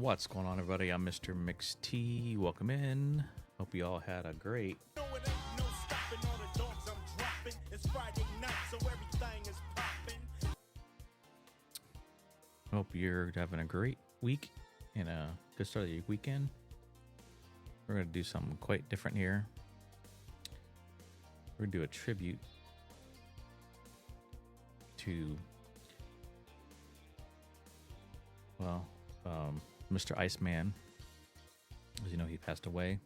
What's going on, everybody? I'm Mr. Mix T. Welcome in. Hope you all had a great Hope you're having a great week and a good start of your weekend. We're going to do something quite different here. We're going to do a tribute to, well, Mr. Iceman. As you know, he passed away.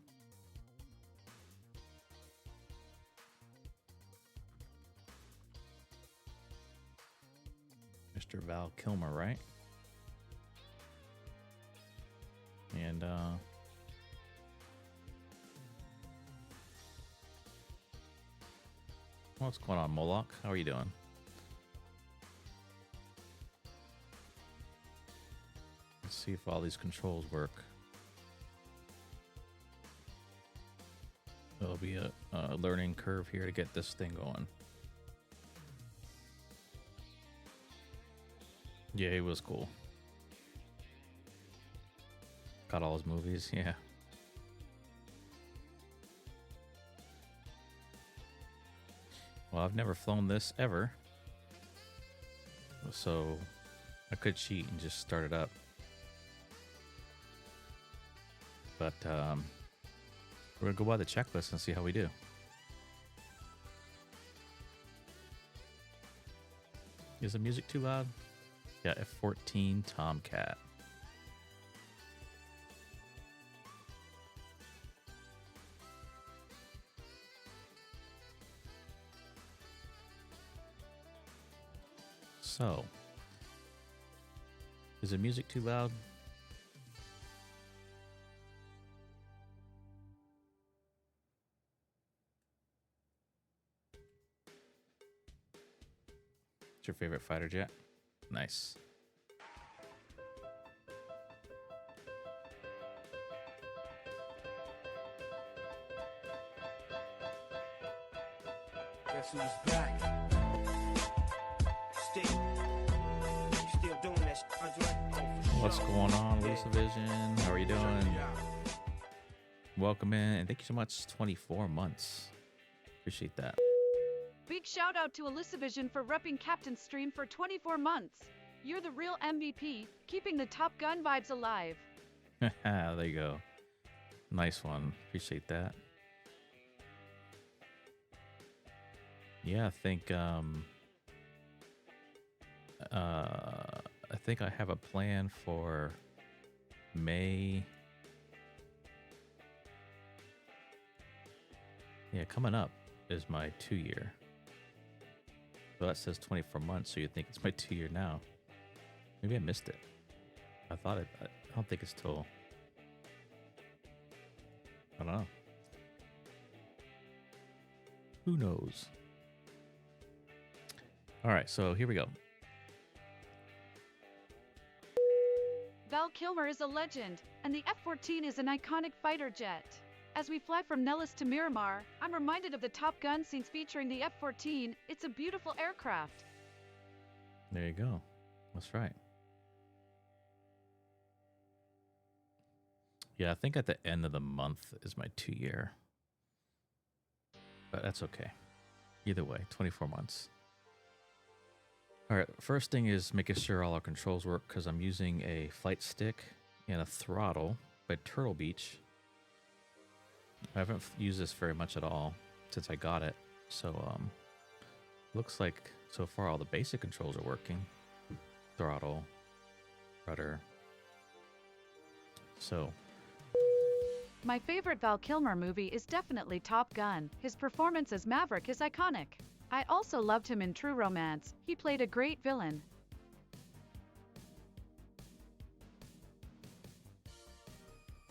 Mr. Val Kilmer, right? And what's going on, Moloch? How are you doing? Let's see if all these controls work. There'll be a learning curve here to get this thing going. Yeah, he was cool. Got all his movies, yeah. Well, I've never flown this ever, so I could cheat and just start it up. But we're gonna go by the checklist and see how we do. Is the music too loud? Yeah, F-14 Tomcat. So, is the music too loud? What's your favorite fighter jet? Nice. Guess who's back? Still doing that, Andre? What's going on, Lisa Vision? How are you doing? Welcome in, and thank you so much. 24 months. Appreciate that. Big shout out to Alyssa Vision for repping Captain Stream for 24 months. You're the real MVP, keeping the Top Gun vibes alive. There you go. Nice one. Appreciate that. Yeah, I think I have a plan for May. Yeah, coming up is my 2-year. Well, that says 24 months, so you think it's my 2-year now. Maybe I missed it. I don't think it's till, I don't know. Who knows? All right, so here we go. Val Kilmer is a legend, and the F-14 is an iconic fighter jet. As we fly from Nellis to Miramar, I'm reminded of the Top Gun scenes featuring the F-14. It's a beautiful aircraft. There you go. That's right. Yeah, I think at the end of the month is my 2-year. But that's okay. Either way, 24 months. All right, first thing is making sure all our controls work because I'm using a flight stick and a throttle by Turtle Beach. I haven't used this very much at all since I got it. So, looks like so far all the basic controls are working. Throttle, rudder. So, My favorite Val Kilmer movie is definitely Top Gun. His performance as Maverick is iconic. I also loved him in True Romance. He played a great villain.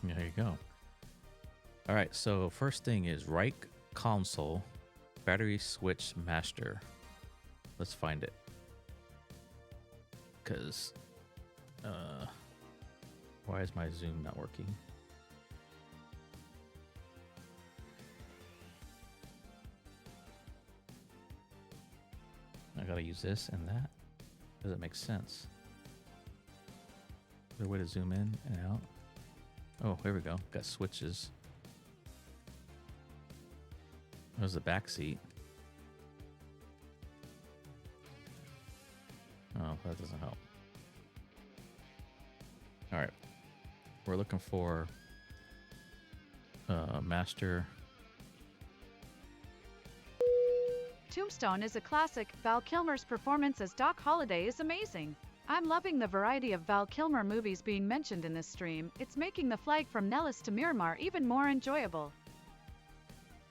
there you go. All right, so first thing is right console, battery switch master. Let's find it. Because, why is my zoom not working? I gotta use this and that. Does it make sense? Is there a way to zoom in and out? Oh, here we go. Got switches. There's the back seat. Oh, that doesn't help. All right. We're looking for master. Tombstone is a classic. Val Kilmer's performance as Doc Holliday is amazing. I'm loving the variety of Val Kilmer movies being mentioned in this stream. It's making the flight from Nellis to Miramar even more enjoyable.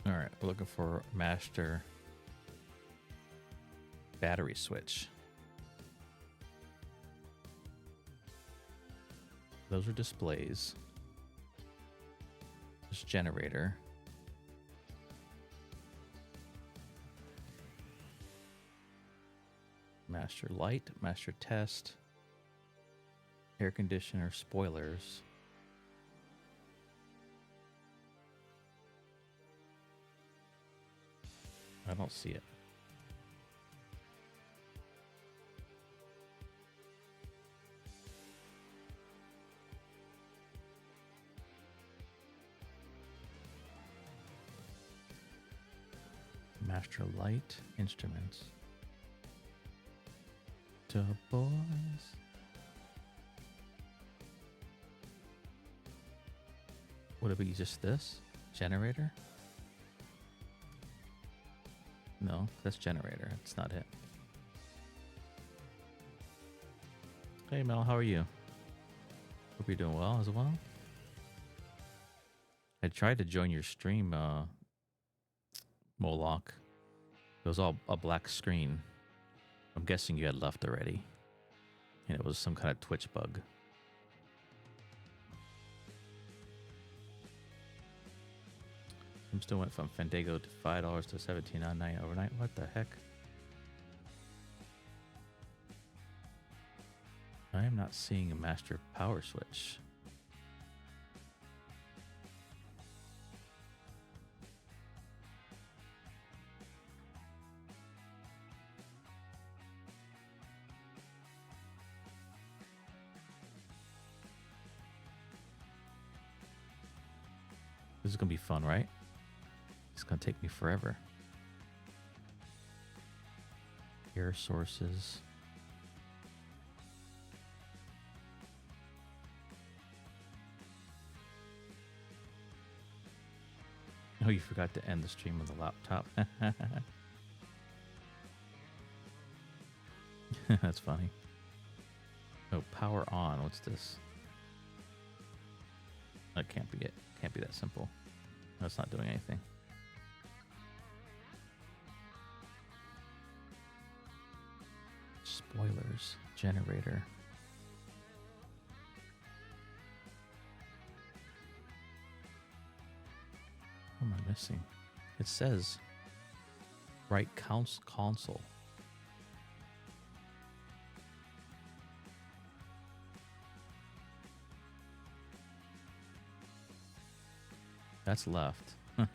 All right, we're looking for master battery switch. Those are displays. There's generator. Master light, master test, air conditioner, spoilers. I don't see it. Master light, instruments. The boys. Would it be just this? Generator? No, that's generator. It's not it. Hey Mel, how are you? Hope you're doing well as well. I tried to join your stream, Moloch. It was all a black screen. I'm guessing you had left already. And it was some kind of Twitch bug. I'm still went from Fandango to $5 to $17.99 overnight. What the heck? I am not seeing a master power switch. This is gonna be fun, right? It's gonna take me forever. Air sources. Oh, you forgot to end the stream on the laptop. That's funny. Oh, power on. What's this? That can't be it. Can't be that simple. No, it's not doing anything. Spoilers. Generator. What am I missing? It says right console. That's left. You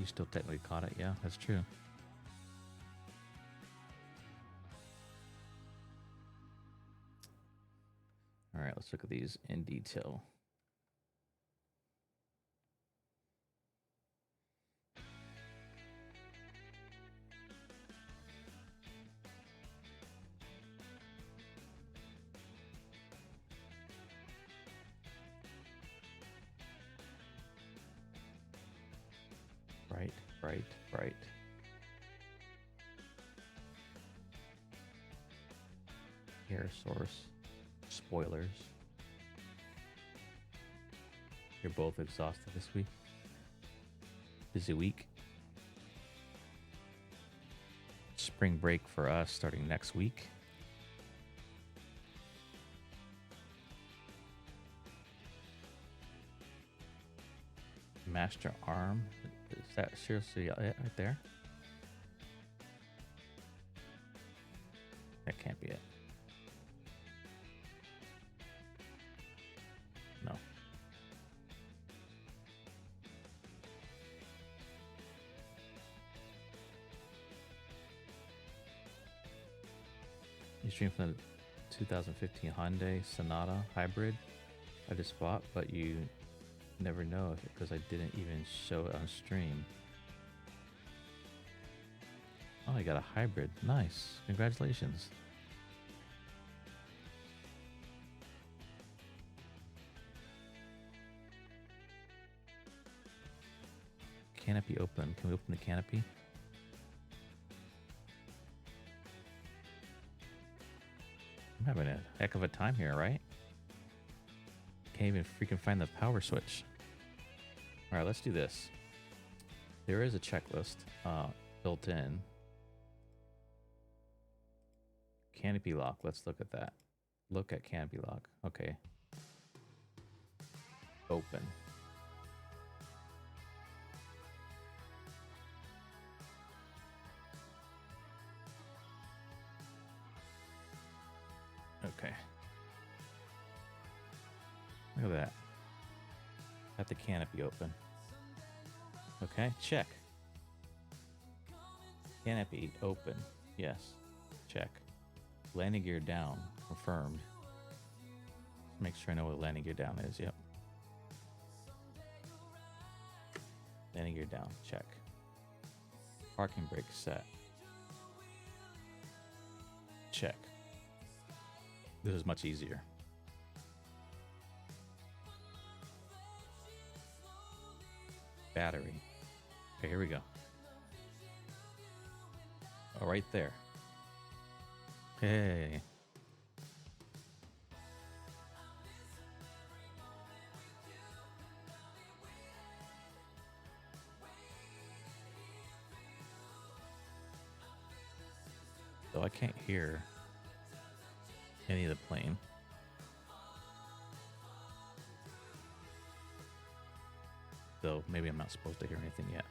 still technically caught it? Yeah, that's true. All right, let's look at these in detail. Right. Air source. Spoilers. You're both exhausted this week. Busy week. Spring break for us starting next week. Master arm. Is that seriously it right there? That can't be it. No. stream from the 2015 Hyundai Sonata Hybrid I just bought, but you never know because I didn't even show it on stream. Oh, I got a hybrid. Nice. Congratulations. Canopy open. Can we open the canopy? I'm having a heck of a time here, right? Can't even freaking find the power switch. All right, let's do this. There is a checklist built in. Canopy lock. Let's look at that. Look at canopy lock. Okay. Open. Okay. Look at that. Got the canopy open. Okay, check. Canopy open. Yes. Check. Landing gear down. Confirmed. Make sure I know what landing gear down is. Yep. Landing gear down. Check. Parking brake set. Check. This is much easier. Battery. Okay, here we go. Oh, right there. Hey. So I can't hear any of the plane. Though maybe I'm not supposed to hear anything yet.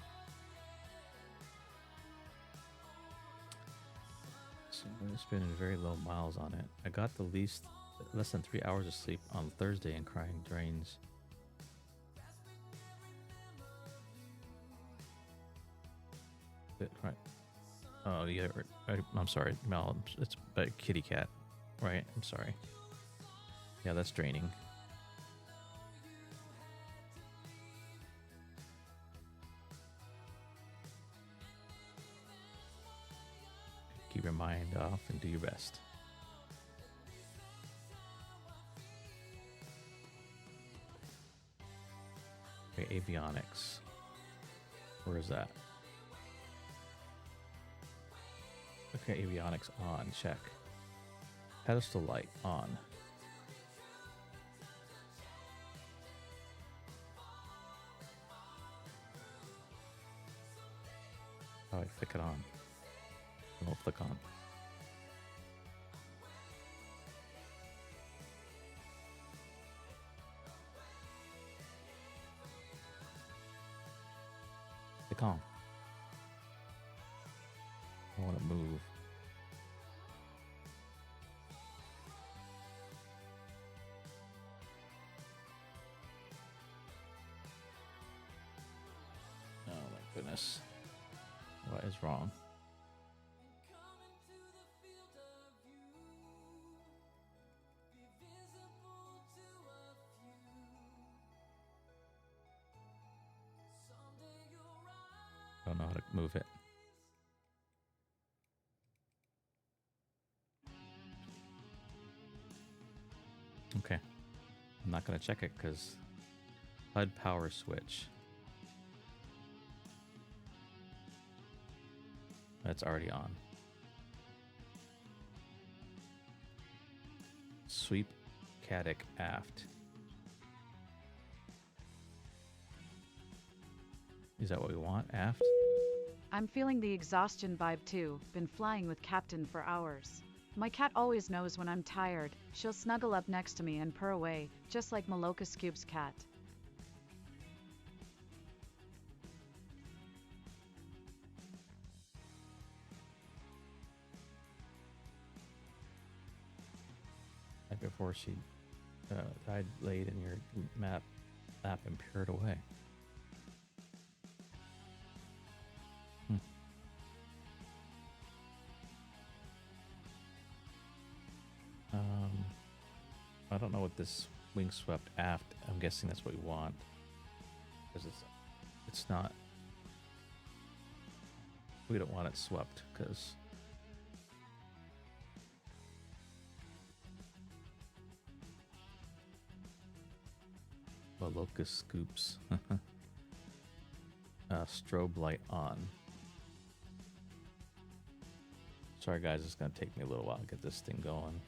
So I'm spending very low miles on it. I got the less than 3 hours of sleep on Thursday and crying drains. Right. Oh yeah, I'm sorry, Mel. It's a kitty cat, right? I'm sorry. Yeah, that's draining. Keep your mind off and do your best. Okay, avionics. Where is that? Okay, avionics on. Check. Pedestal light on. Oh, I flick it on. It won't flick on. Flick on. I want to move. Oh my goodness. What is wrong? I don't know how to move it. Okay. I'm not going to check it because HUD power switch. That's already on. Sweep caddick aft. Is that what we want? Aft? I'm feeling the exhaustion vibe too. Been flying with Captain for hours. My cat always knows when I'm tired. She'll snuggle up next to me and purr away, just like Maloka Scoop's cat. Right before she died, laid in your lap and purred away. don't know what this wing swept aft. I'm guessing that's what we want. Because it's not. We don't want it swept because the locust scoops. Strobe light on. Sorry guys, it's gonna take me a little while to get this thing going.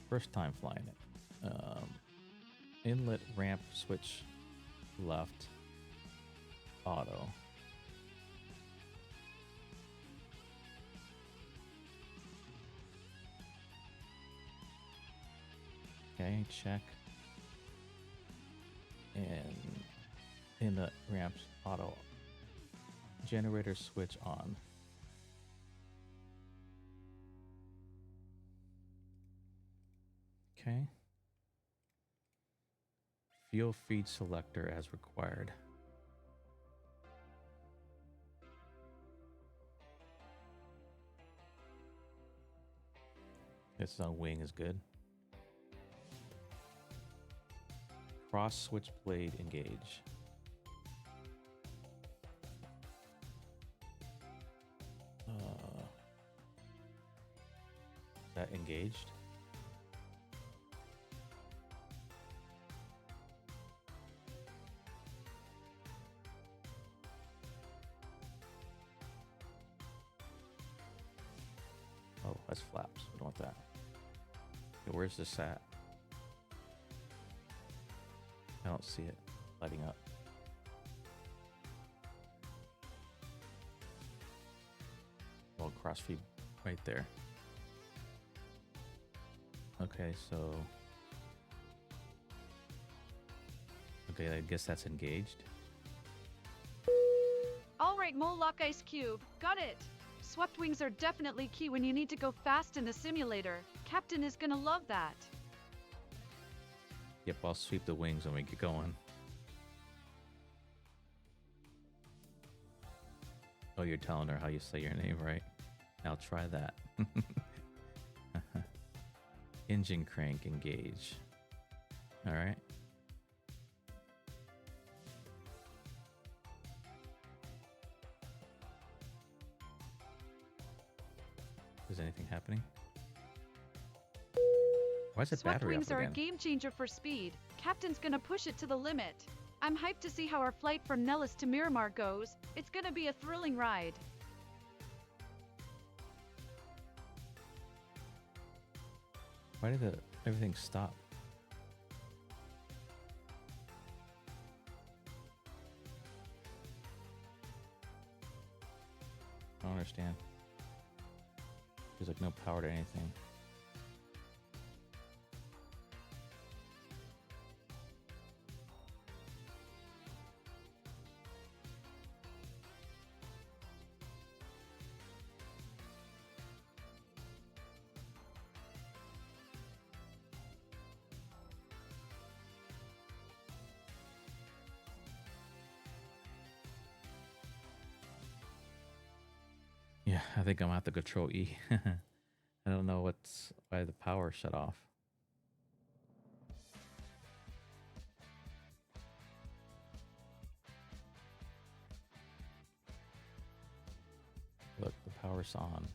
First time flying it. Inlet ramp switch left. Auto. Okay, check. And inlet ramps auto. Generator switch on. Okay. Fuel feed selector as required. This on wing is good. Cross switch blade engage. Is that engaged? Oh, that's flaps. We don't want that. Okay, where's this at? I don't see it lighting up. Well, crossfeed right there. Okay, so... Okay, I guess that's engaged. All right, Moloch Ice Cube. Got it. Swept wings are definitely key when you need to go fast in the simulator. Captain is gonna love that. Yep, I'll sweep the wings when we get going. Oh, you're telling her how you say your name, right? I'll try that. Engine crank engage. All right. Is anything happening? Why is it Swept battery wings up are a again? game changer for speed. Captain's gonna push it to the limit. I'm hyped to see how our flight from Nellis to Miramar goes. It's gonna be a thrilling ride. Why did everything stop? I don't understand. There's like no power to anything. Yeah, I think I'm at the control E. I don't know why the power shut off. Look, the power's on.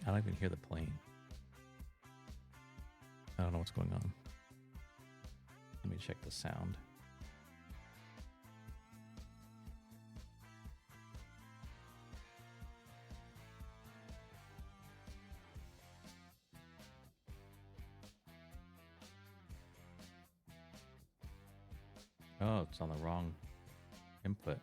I don't even hear the plane. I don't know what's going on. Let me check the sound. Oh, it's on the wrong input.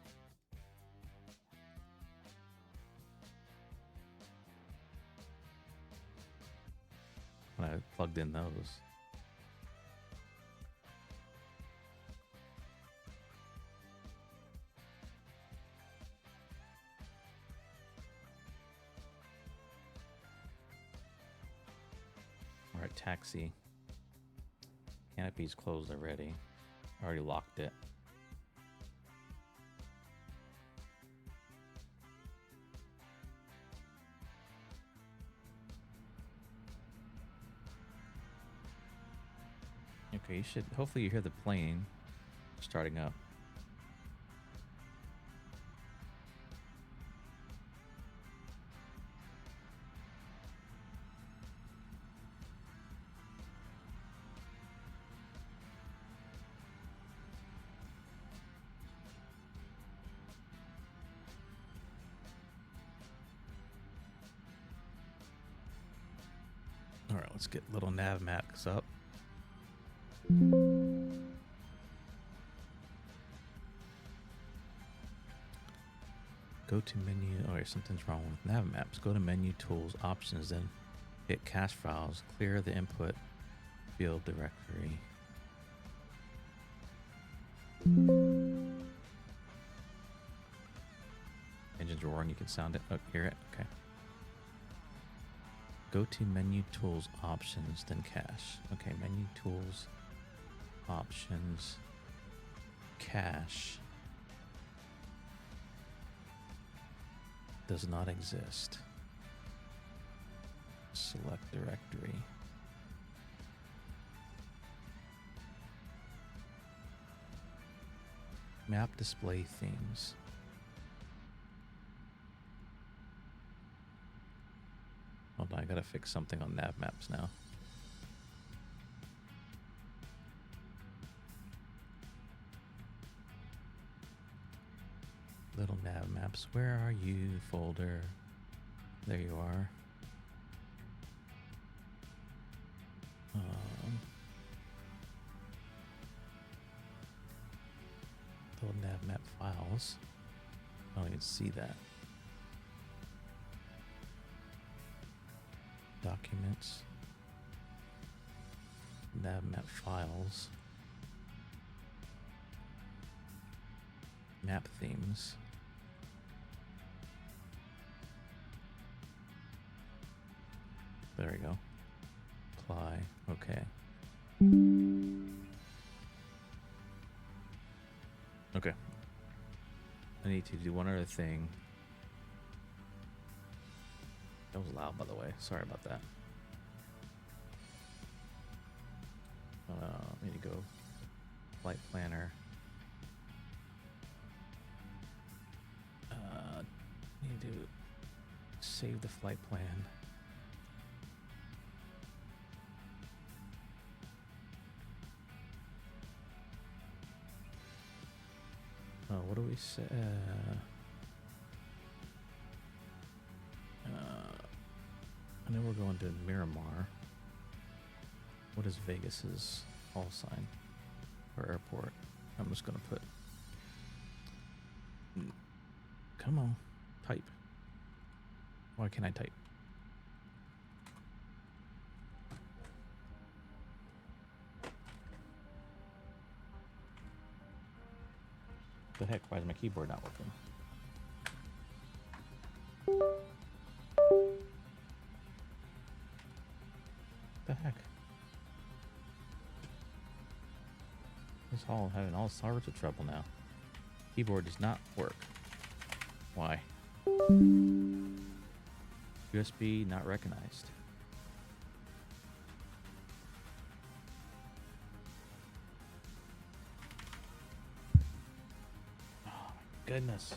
When I plugged in those. taxi. Canopy's closed already. I already locked it. Okay, you should, hopefully you hear the plane starting up. All right, let's get little nav maps up. Go to menu. Oh, wait, something's wrong with nav maps. Go to menu, tools, options, then hit cache files. Clear the input field directory. Engine's roaring. You can sound it. Oh, hear it. Okay. Go to menu, tools, options, then cache. Okay, menu, tools, options, cache. Does not exist. Select directory. Map display themes. Hold on, I gotta fix something on nav maps now. Little nav maps. Where are you, folder? There you are. Little nav map files. I don't even see that. Documents. Nav map files. Map themes. There we go. Apply. Okay. Okay. I need to do one other thing. That was loud, by the way. Sorry about that. Need to go flight planner. Need to save the flight plan. What do we say? I know we're going to Miramar. What is Vegas's call sign or airport? I'm just gonna put. Come on, type. Why can't I type? The heck? Why is my keyboard not working? The heck? This all having all sorts of trouble now. Keyboard does not work. Why? USB not recognized. Oh my goodness.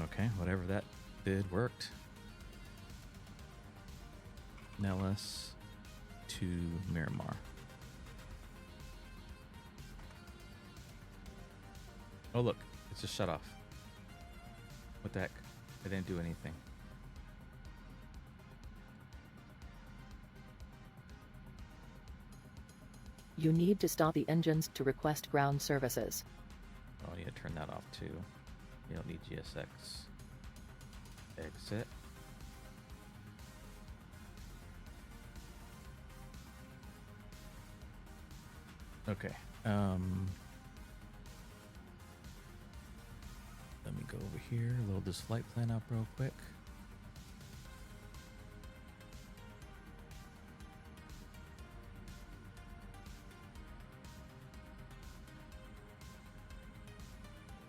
Okay, whatever that did worked. Nellis to Miramar. Oh look, it's just shut off. What the heck? I didn't do anything. You need to stop the engines to request ground services. Oh, I need to turn that off too. You don't need GSX. Exit. Okay. Let me go over here, load this flight plan up real quick.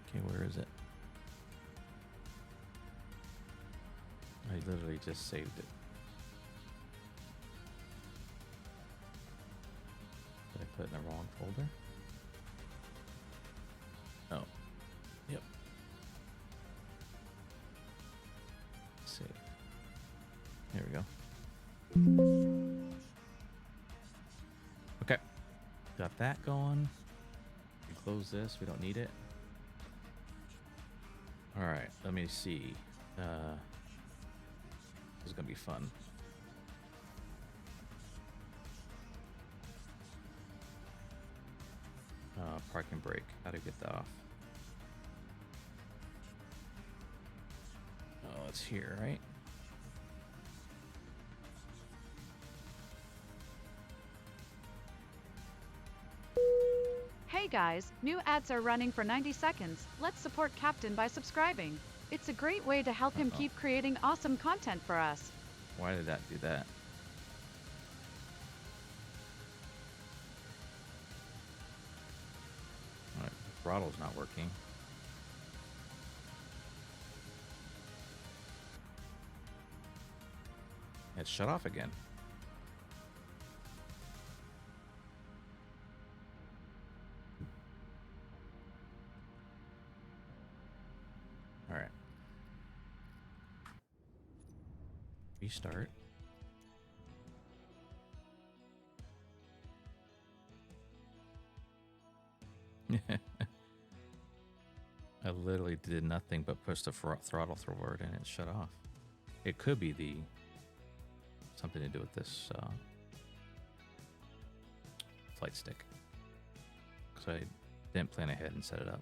Okay, where is it? I literally just saved it. Did I put it in the wrong folder? Oh, yep. Save. There we go. Okay, got that going. We close this. We don't need it. All right, let me see. This is gonna be fun. Park and brake. How to get that off? Oh, it's here, right? Hey guys, new ads are running for 90 seconds. Let's support Captain by subscribing. It's a great way to help him keep creating awesome content for us. Why did that do that? Alright, the throttle's not working. It's shut off again. Alright. Restart. I literally did nothing but push the throttle forward and it shut off. It could be the something to do with this flight stick, because I didn't plan ahead and set it up.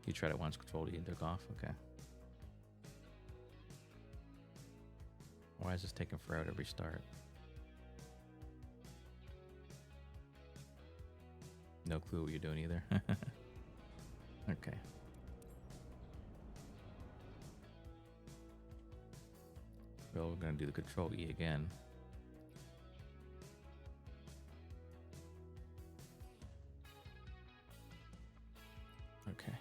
You tried it once, Control D and took off. Okay. Why is this taking forever to restart? No clue what you're doing either. Okay. Well, we're going to do the Control E again. Okay.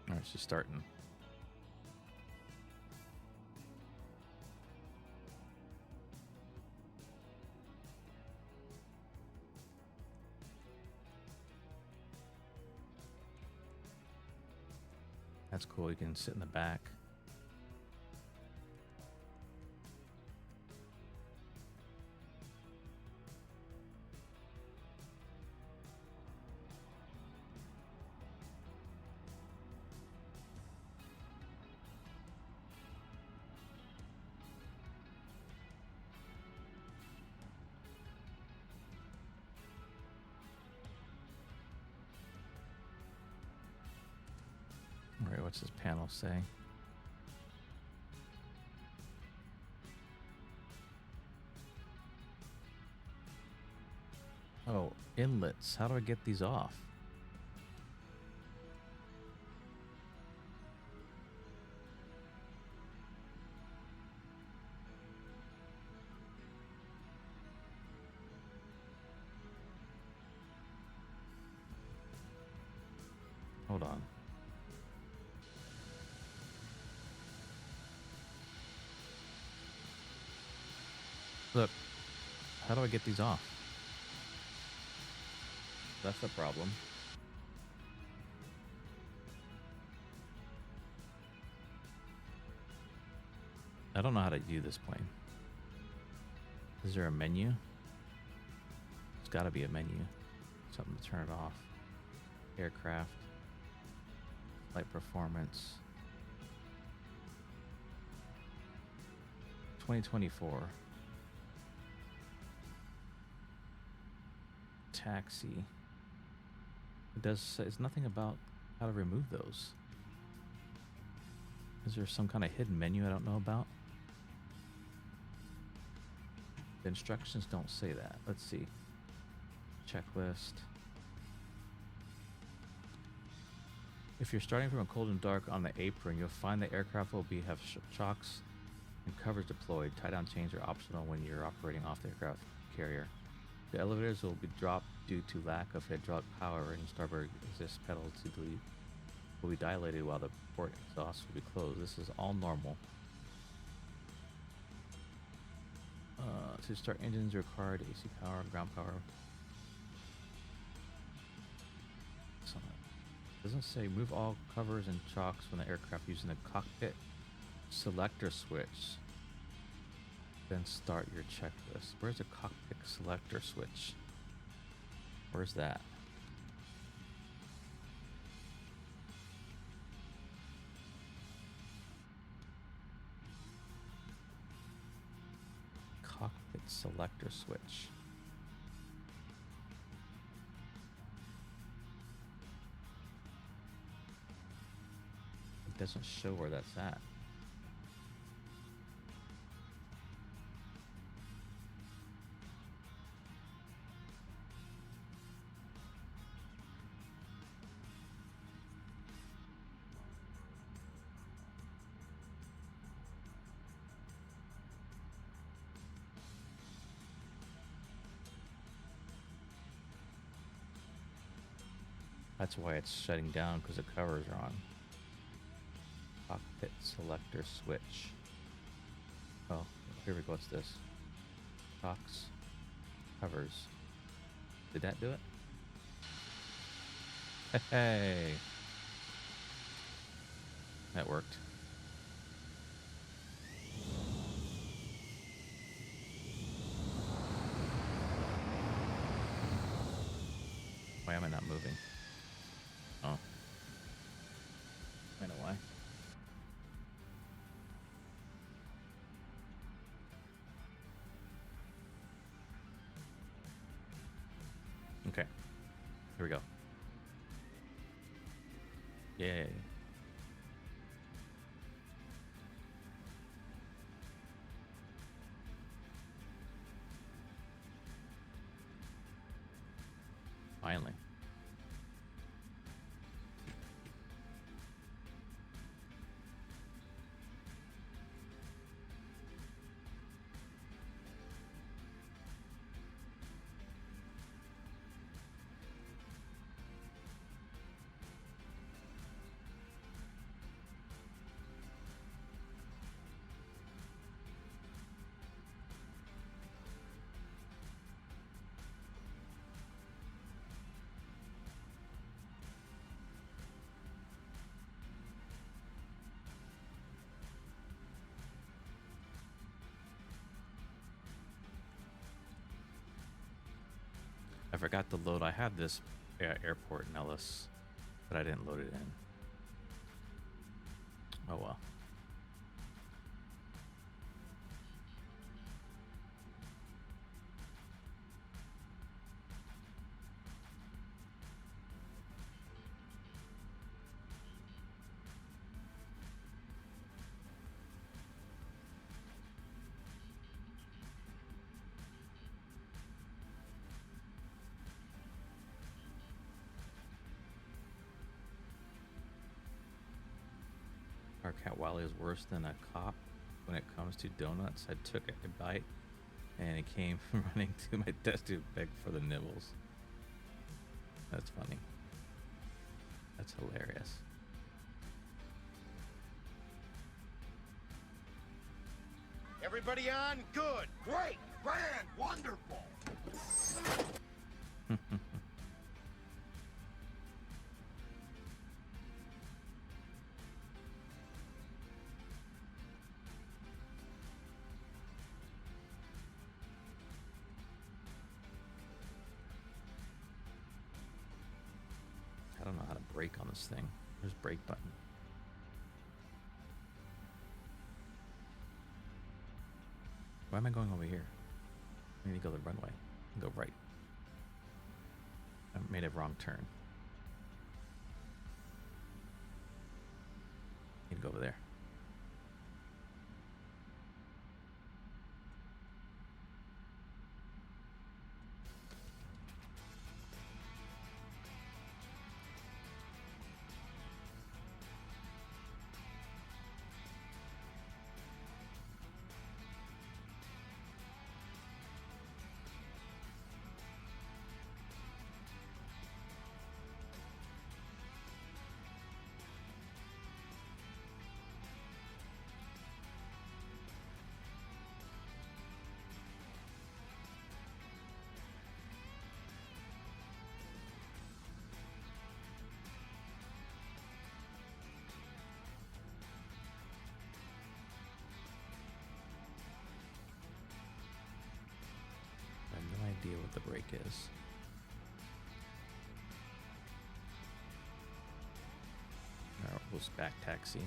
All right, she's starting. That's cool. You can sit in the back. All right, what's this panel say? Oh, inlets. How do I get these off? Hold on. Look, how do I get these off? That's the problem. I don't know how to view this plane. Is there a menu? There's got to be a menu. Something to turn it off. Aircraft. Flight performance. 2024. Taxi. It does say, it's nothing about how to remove those. Is there some kind of hidden menu I don't know about? The instructions don't say that. Let's see. Checklist. If you're starting from a cold and dark on the apron, you'll find the aircraft will have chocks and covers deployed. Tie-down chains are optional when you're operating off the aircraft carrier. The elevators will be dropped due to lack of hydraulic power, and starboard exhaust pedal to delete will be dilated while the port exhaust will be closed. This is all normal. To start engines required AC power, ground power. So, it doesn't say move all covers and chocks from the aircraft using the cockpit selector switch. Then start your checklist. Where's the cockpit selector switch? Where's that? Cockpit selector switch. It doesn't show where that's at. That's why it's shutting down, because the covers are on. Cockpit selector switch. Oh, here we go. What's this? Chocks. Covers. Did that do it? Hey! That worked. Why am I not moving? Oh. I know why. Okay. Here we go. Yay. Finally. I forgot to load. I had this airport Nellis, but I didn't load it in. Oh well. Our cat Wally is worse than a cop when it comes to donuts. I took a bite and it came running to my desk to beg for the nibbles. That's funny. That's hilarious. Everybody on? Good. Great. Grand. Wonderful. brake on this thing. There's brake button. Why am I going over here? I need to go the runway. Go right. I made a wrong turn. Need to go over there. Idea what the brake is. Alright, we'll just back taxi.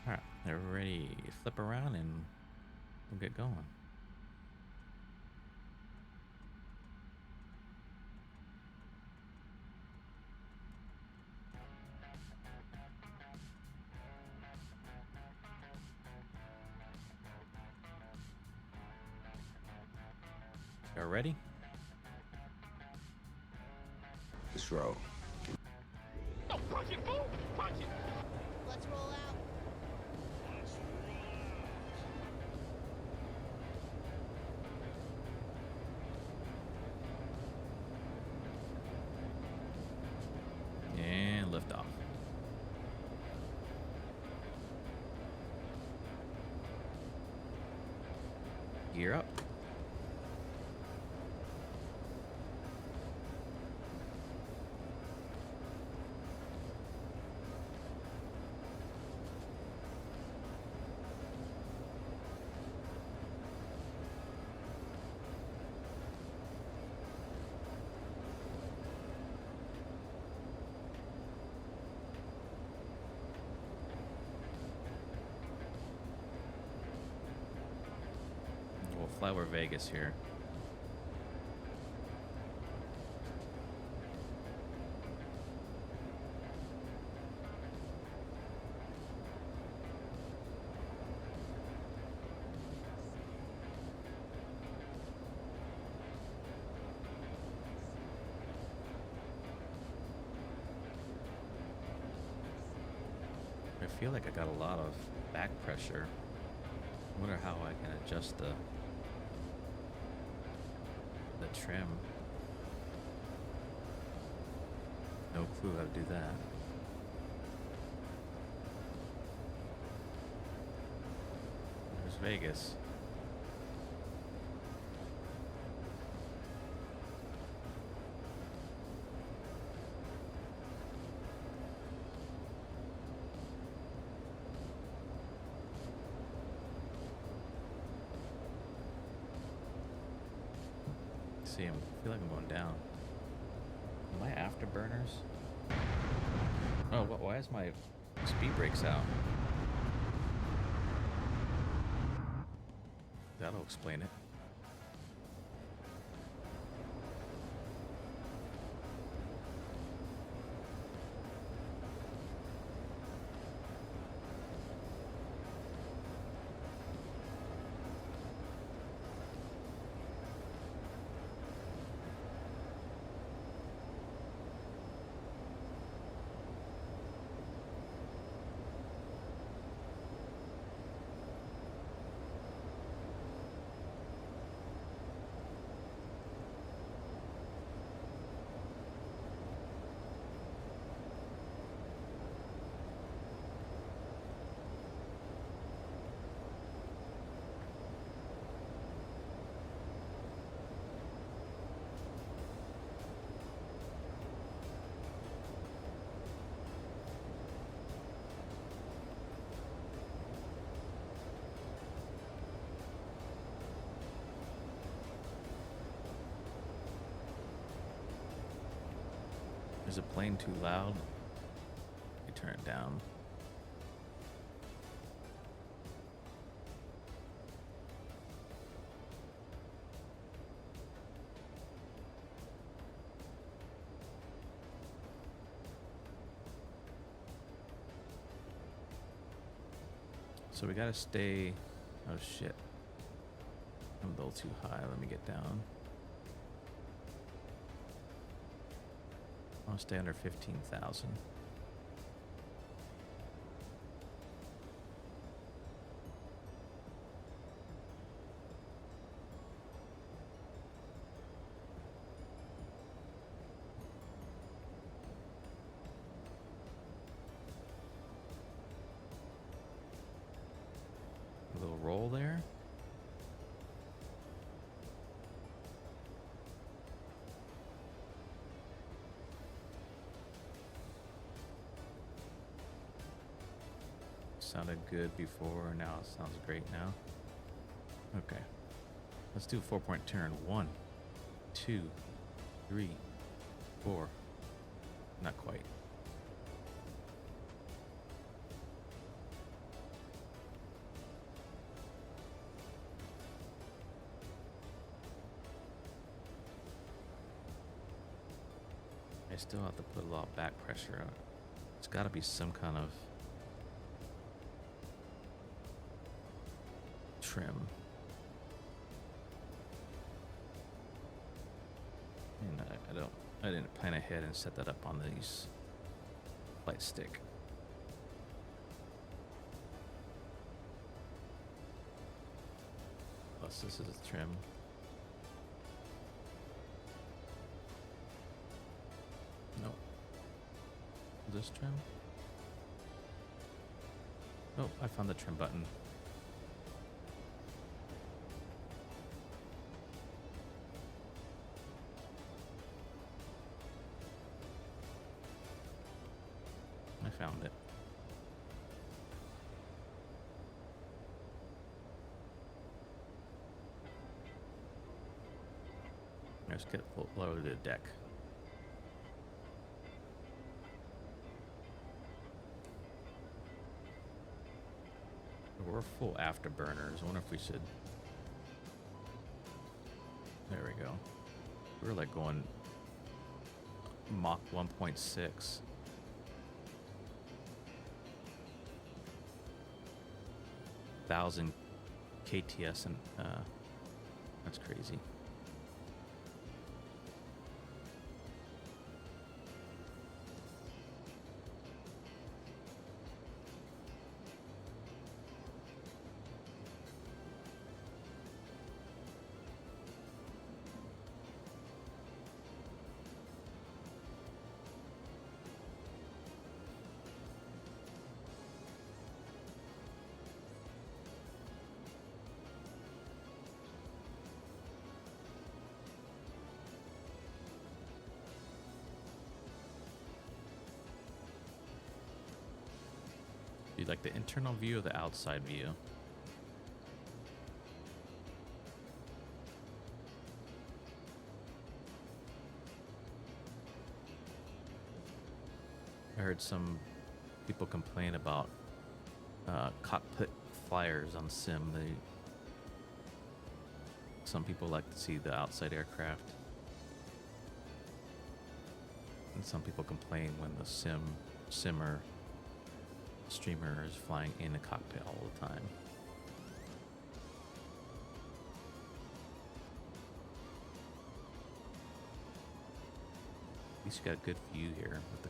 Alright, they're ready. Flip around and we'll get going. Y'all ready? Let's roll. Let's roll out. And lift off. Gear up. We'll fly over Vegas here. I feel like I got a lot of back pressure. I wonder how I can adjust the trim. No clue how to do that. There's Vegas. See him. I feel like I'm going down. Am I afterburners? Oh, why is my speed brakes out? That'll explain it. Is it playing too loud? Let me turn it down. So we gotta stay. Oh shit. I'm a little too high. Let me get down. I want to stay under 15,000. A little roll there. Sounded good before, now it sounds great now. Okay. Let's do a 4-point turn. 1, 2, 3, 4. Not quite. I still have to put a lot of back pressure on it. It's got to be some kind of trim. And I didn't plan ahead and set that up on these flight stick. Plus this is a trim. No. This trim? Oh, I found the trim button. I found it. Let's get lower to the deck. We're full afterburners. I wonder if we should. There we go. We're like going Mach 1.6. Thousand KTS, and that's crazy. Do you like the internal view or the outside view? I heard some people complain about cockpit flyers on sim. Some people like to see the outside aircraft, and some people complain when the simmer streamer is flying in the cockpit all the time. At least you got a good view here with the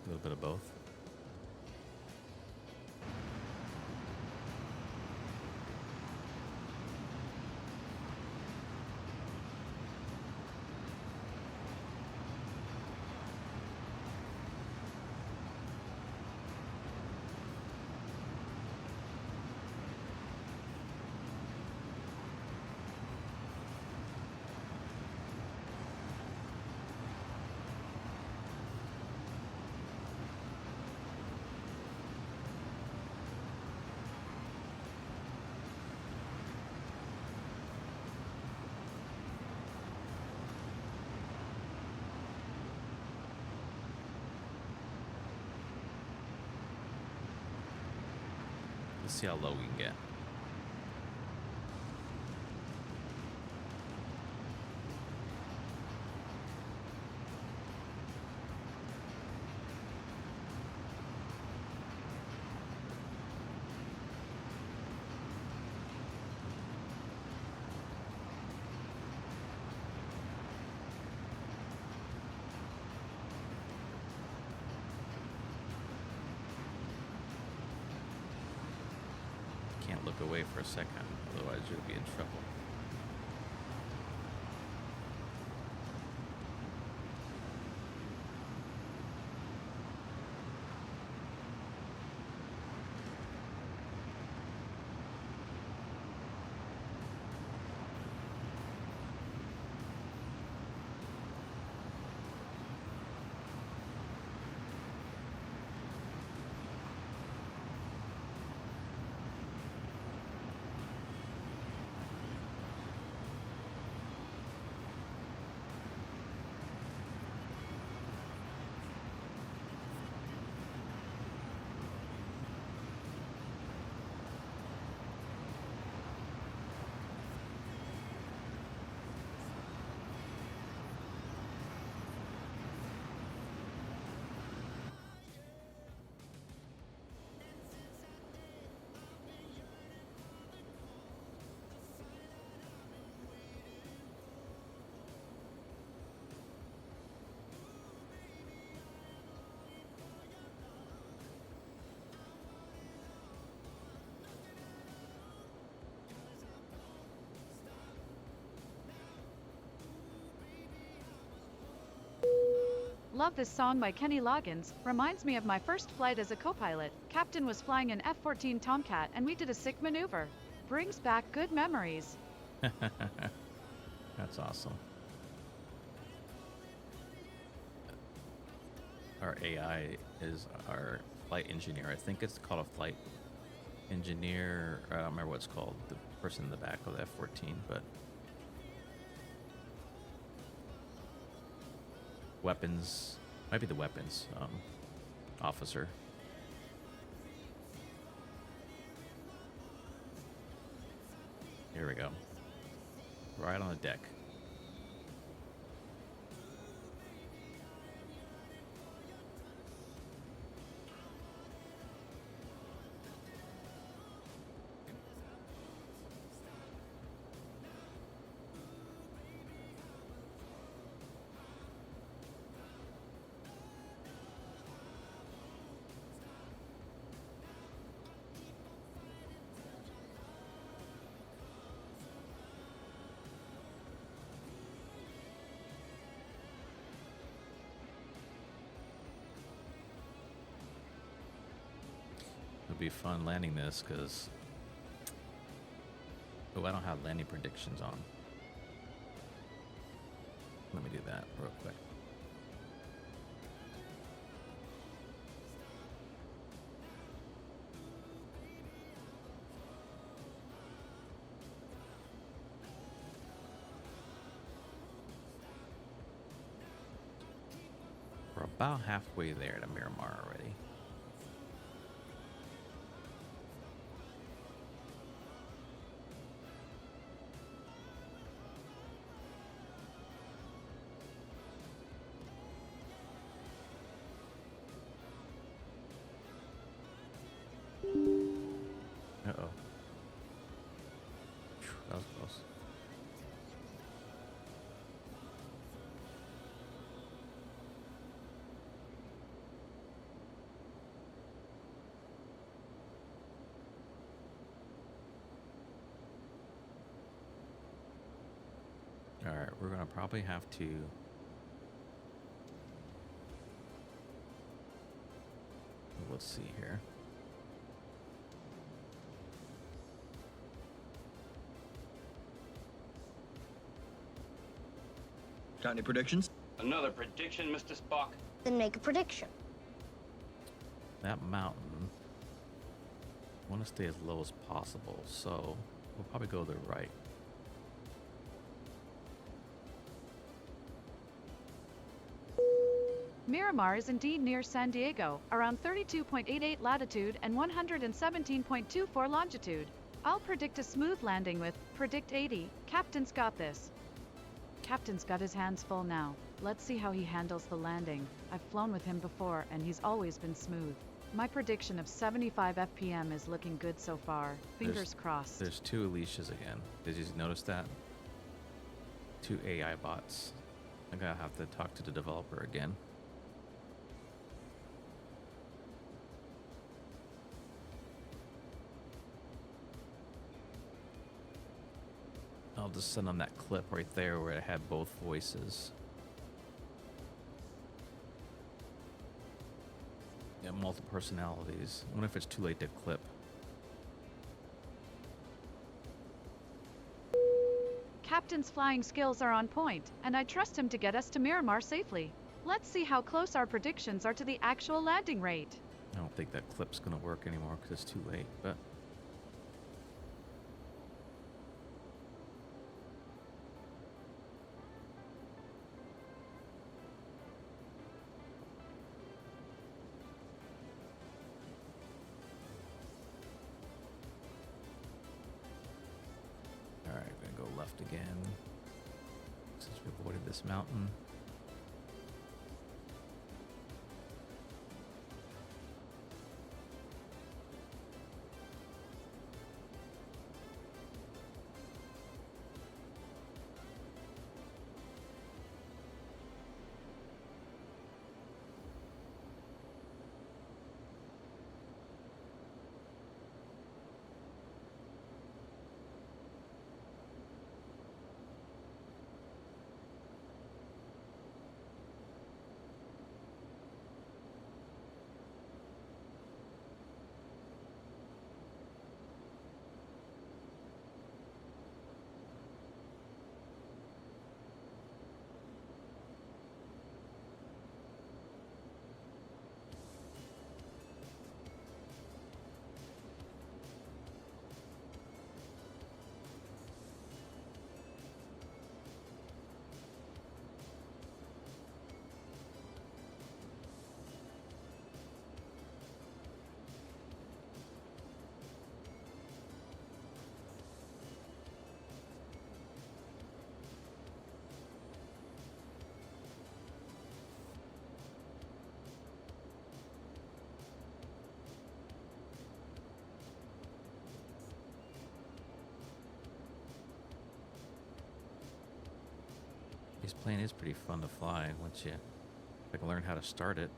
a little bit of both. Let's see how low we can get. Can't look away for a second, otherwise you'll be in trouble. Love this song by Kenny Loggins. Reminds me of my first flight as a co-pilot. Captain was flying an F-14 Tomcat and we did a sick maneuver. Brings back good memories. That's awesome. Our AI is our flight engineer. I think it's called a flight engineer. I don't remember what it's called. The person in the back of the F-14, but weapons, might be the weapons officer. Here we go. Right on the deck. It'll be fun landing this because I don't have landing predictions on. Let me do that real quick. We're about halfway there to Miramar already. Uh-oh. Phew, that was close. All right, we're gonna probably have to let's see here. Got any predictions? Another prediction, Mr. Spock. Then make a prediction. That mountain, I want to stay as low as possible, so we'll probably go to the right. Miramar is indeed near San Diego, around 32.88 latitude and 117.24 longitude. I'll predict a smooth landing with predict 80. Captain's got this. Captain's got his hands full now. Let's see how he handles the landing. I've flown with him before and he's always been smooth. My prediction of 75 FPM is looking good so far. Fingers crossed. There's 2 Alicias again. Did you notice that? 2 AI bots. I'm gonna have to talk to the developer again. I'll just send them that clip right there where it had both voices. Yeah, multiple personalities. I wonder if it's too late to clip. Captain's flying skills are on point, and I trust him to get us to Miramar safely. Let's see how close our predictions are to the actual landing rate. I don't think that clip's gonna work anymore because it's too late, but... Alright, gonna go left again. Since we avoided this mountain. This plane is pretty fun to fly once you learn how to start it.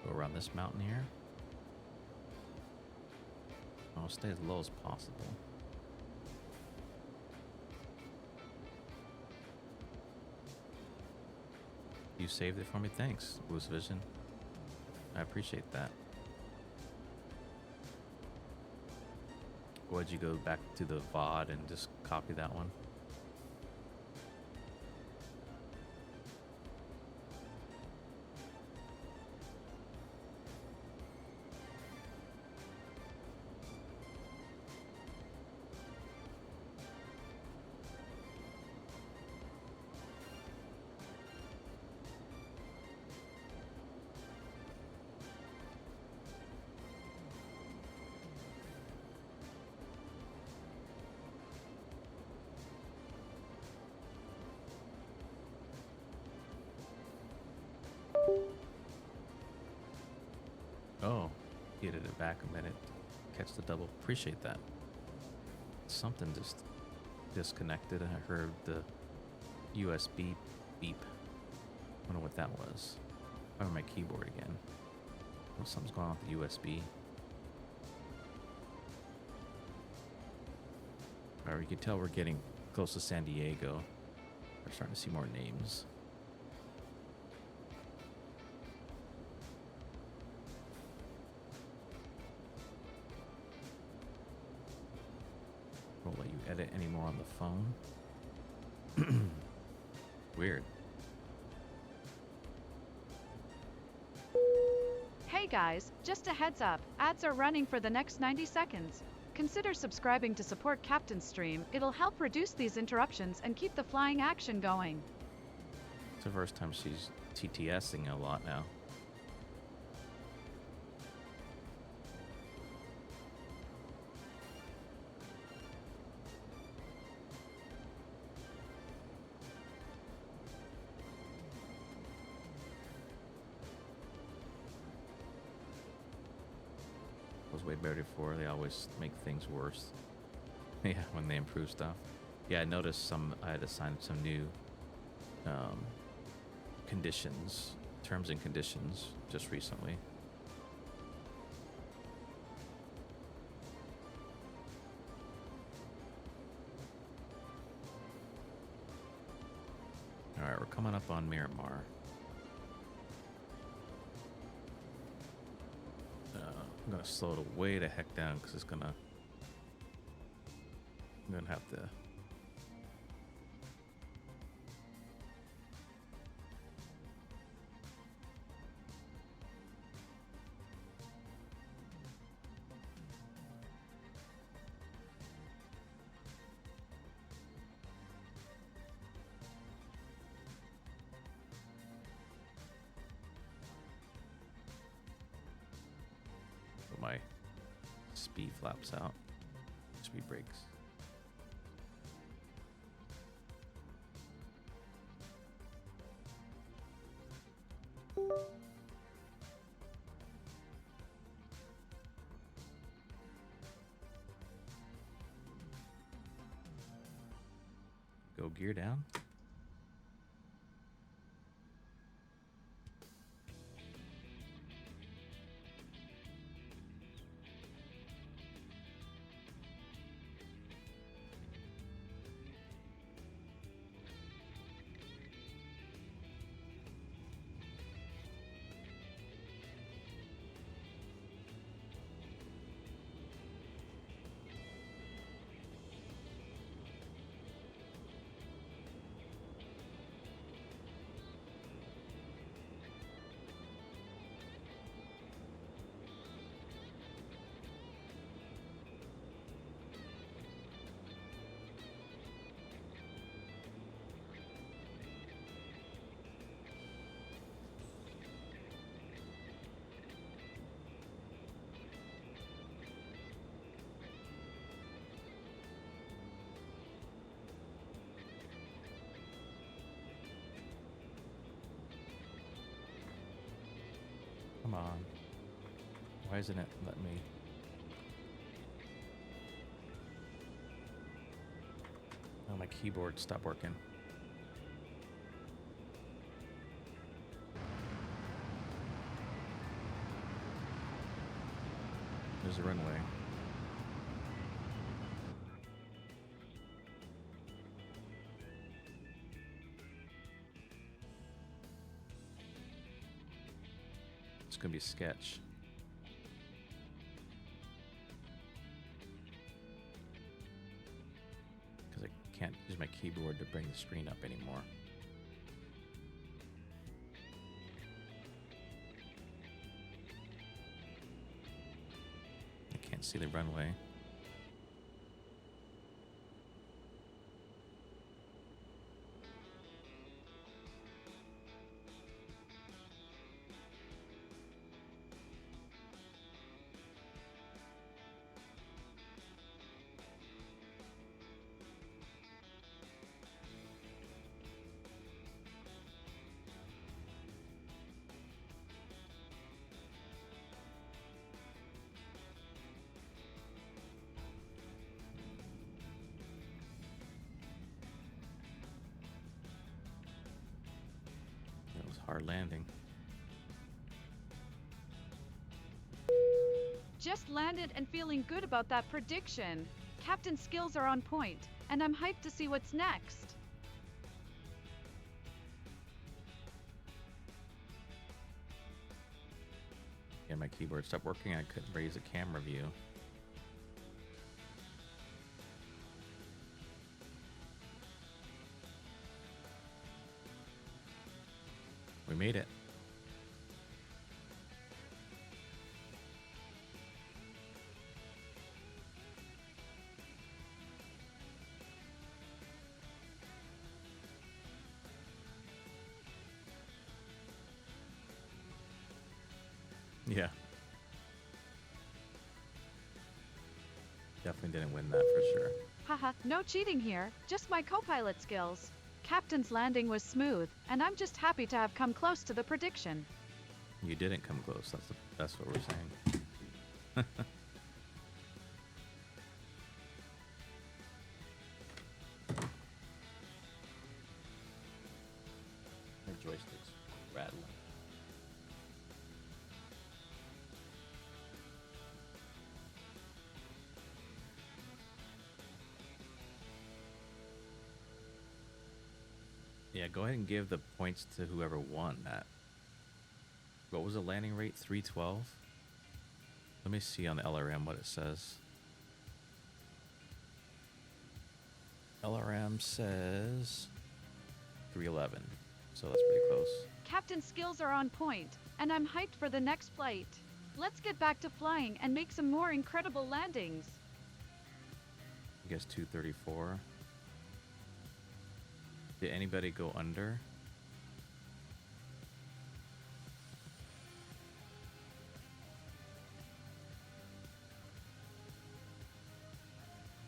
Go around this mountain here. I'll stay as low as possible. You saved it for me. Thanks, Boost Vision. I appreciate that. Would you go back to the VOD and just copy that one? Needed it back a minute. Catch the double. Appreciate that. Something just disconnected. I heard the USB beep. I wonder what that was. Over my keyboard again. Oh, something's going on with the USB. Alright, you can tell we're getting close to San Diego. We're starting to see more names. Won't let you edit anymore on the phone. Weird. Hey guys, just a heads up, ads are running for the next 90 seconds. Consider subscribing to support Captain's stream. It'll help reduce these interruptions and keep the flying action going. It's the first time she's TTSing a lot now. Was way better before. They always make things worse. Yeah, when they improve stuff. Yeah, I noticed I had assigned some new conditions, terms and conditions, just recently. All right, we're coming up on Miramar. I'm gonna slow it way the heck down because I'm gonna have to. My speed flaps out. Speed brakes. Go gear down. Come on. Why isn't it letting me? Oh, my keyboard stopped working. There's the runway. It's gonna be a sketch. Because I can't use my keyboard to bring the screen up anymore. I can't see the runway. hard landing. Just landed and feeling good about that prediction. Captain's skills are on point, and I'm hyped to see what's next. Yeah, my keyboard stopped working. I couldn't raise the camera view. We made it. Yeah. Definitely didn't win that for sure. Haha, no cheating here, just my co-pilot skills. Captain's landing was smooth, and I'm just happy to have come close to the prediction. You didn't come close. That's what we're saying. My joystick's rattling. Yeah, go ahead and give the points to whoever won that. What was the landing rate? 312? Let me see on the LRM what it says. LRM says 311. So that's pretty close. Captain's skills are on point, and I'm hyped for the next flight. Let's get back to flying and make some more incredible landings. I guess 234. Did anybody go under?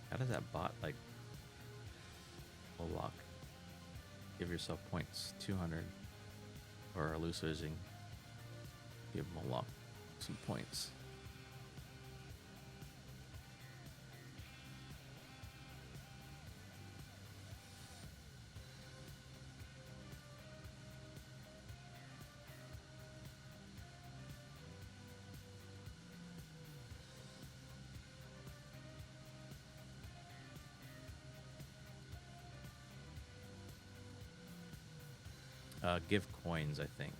How does that bot like lock? Give yourself points, 200, or losing. Give Moloch some points. Give coins, I think.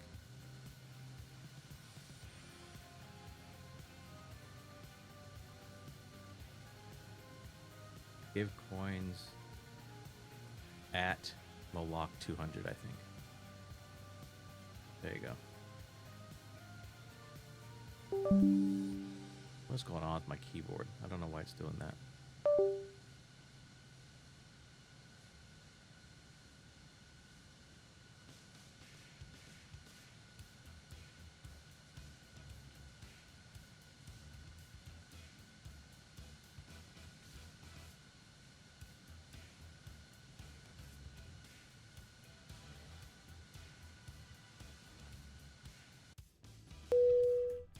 Give coins at Moloch 200, I think. There you go. What's going on with my keyboard? I don't know why it's doing that.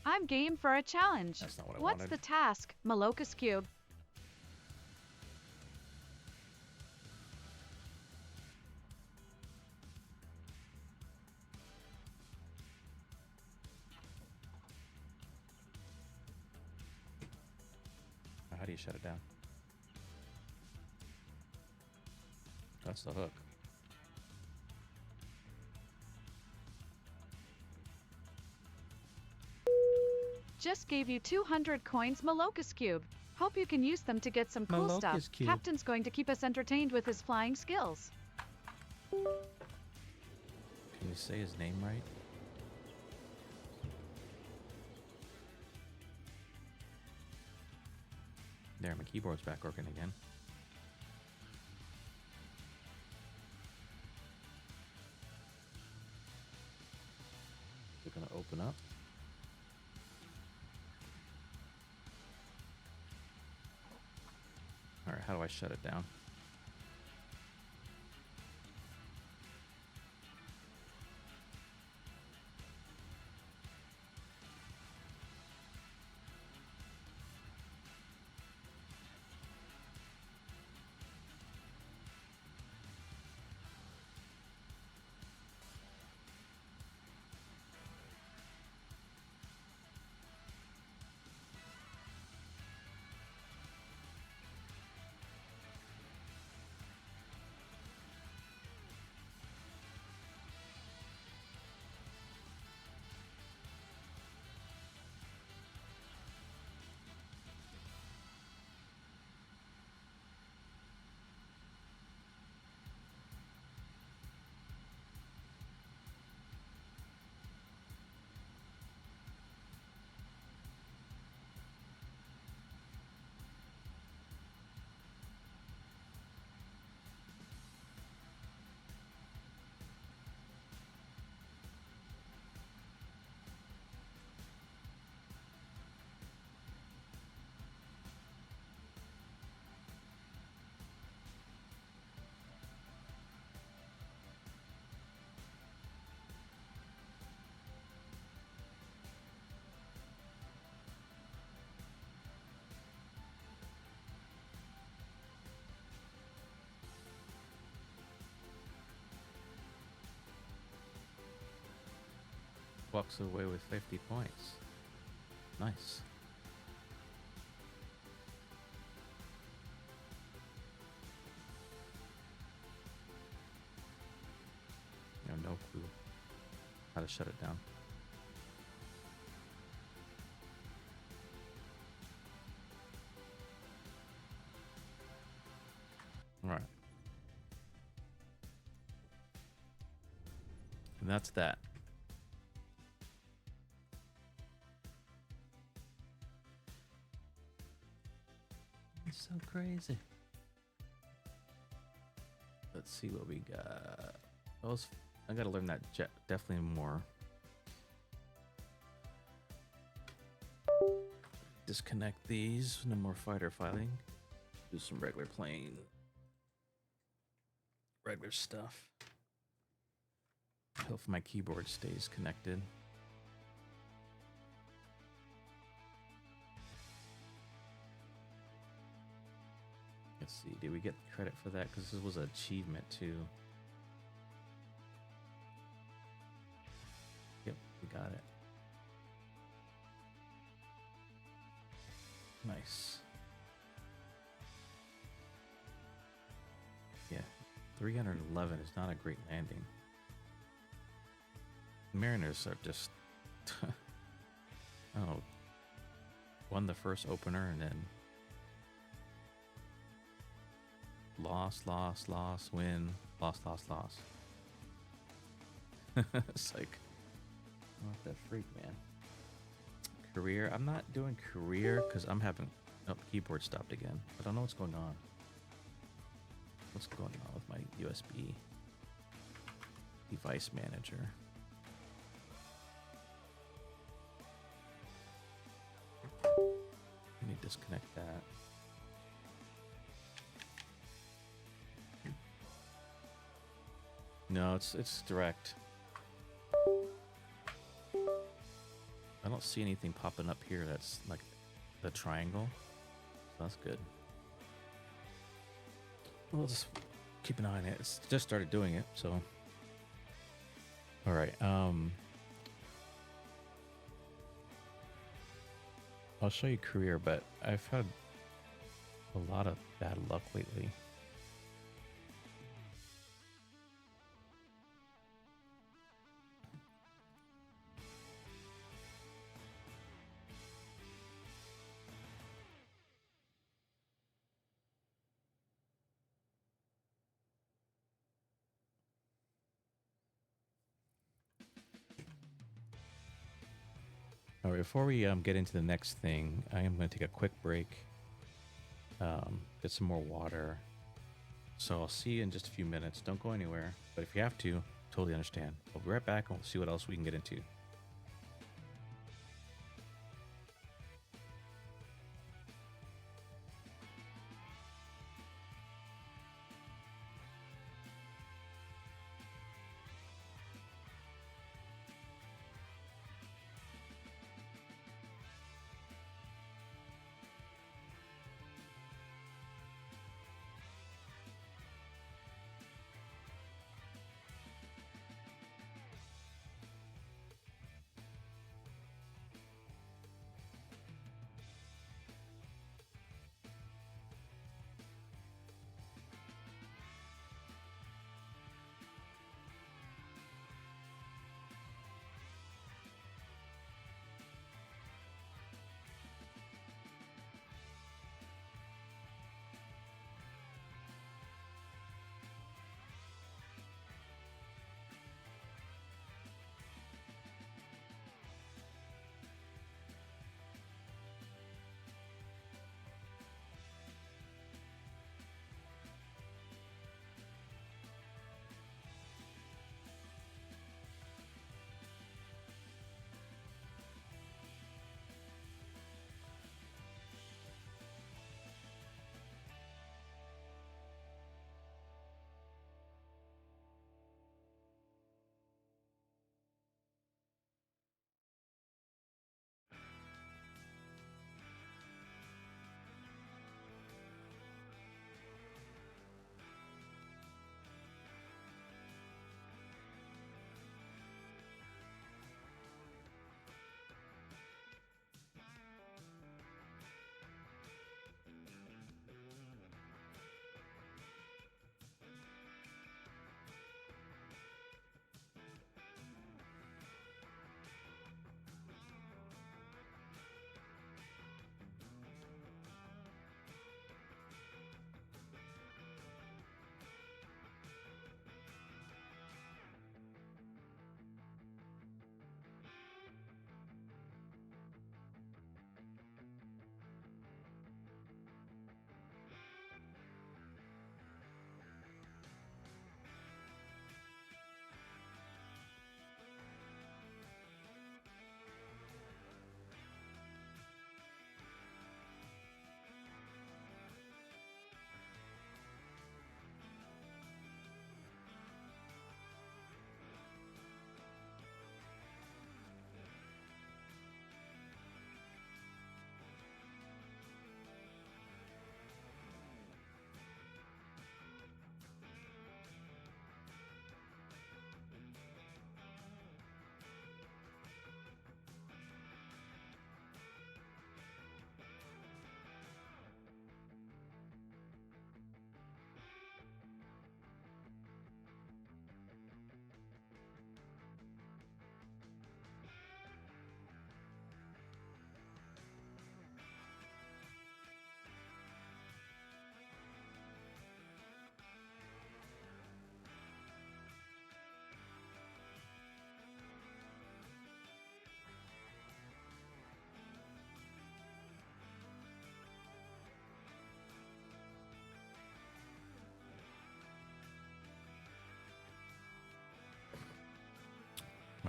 I'm game for a challenge. That's not what I What's wanted. the task, Malocus Cube? How do you shut it down? That's the hook. Just gave you 200 coins, Malocus Cube. Hope you can use them to get some cool stuff. Malocus Cube. Captain's going to keep us entertained with his flying skills. Can you say his name right? There, my keyboard's back working again. We're gonna open up. Alright, how do I shut it down? walks away with 50 points. Nice. I have no clue how to shut it down. All right. And that's that. It's so crazy. Let's see what we got. I gotta learn that jet definitely more. Disconnect these. No more fighter filing. Do some regular plane. Regular stuff. Hope my keyboard stays connected. Let's see, did we get credit for that? Because this was an achievement too. Yep, we got it. Nice. Yeah, 311 is not a great landing. Mariners are just, oh, won the first opener and then lost, win, lost. It's like, what the freak, man. Career, I'm not doing career because I'm having, oh, keyboard stopped again. I don't know what's going on. What's going on with my USB device manager? Let me disconnect that. No, it's direct. I don't see anything popping up here that's like the triangle. So that's good. We'll just keep an eye on it. It's just started doing it, so. All right. I'll show you career, but I've had a lot of bad luck lately. All right, before we get into the next thing, I am going to take a quick break, get some more water. So I'll see you in just a few minutes. Don't go anywhere, but if you have to, totally understand. We'll be right back and we'll see what else we can get into.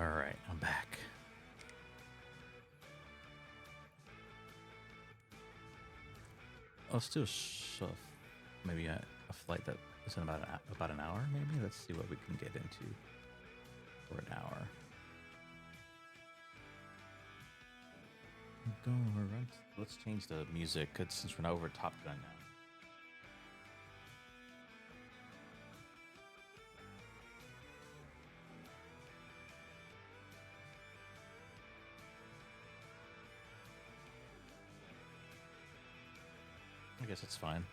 All right, I'm back. Let's do maybe a flight that is in about an hour. Maybe let's see what we can get into for an hour. Let's change the music since we're not over Top Gun now. I guess it's fine.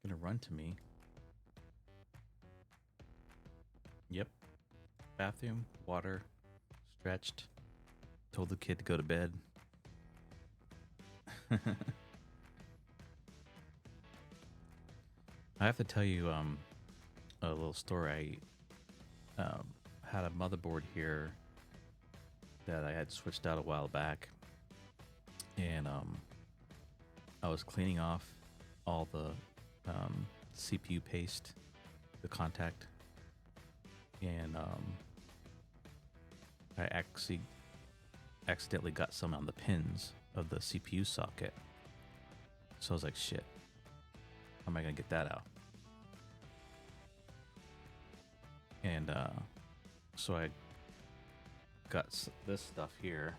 Gonna run to me. Yep. Bathroom, water, stretched. Told the kid to go to bed. I have to tell you a little story. I had a motherboard here that I had switched out a while back, and I was cleaning off all the CPU paste, the contact, and I actually accidentally got some on the pins of the CPU socket. So I was like, shit, how am I gonna get that out? And so I got this stuff here,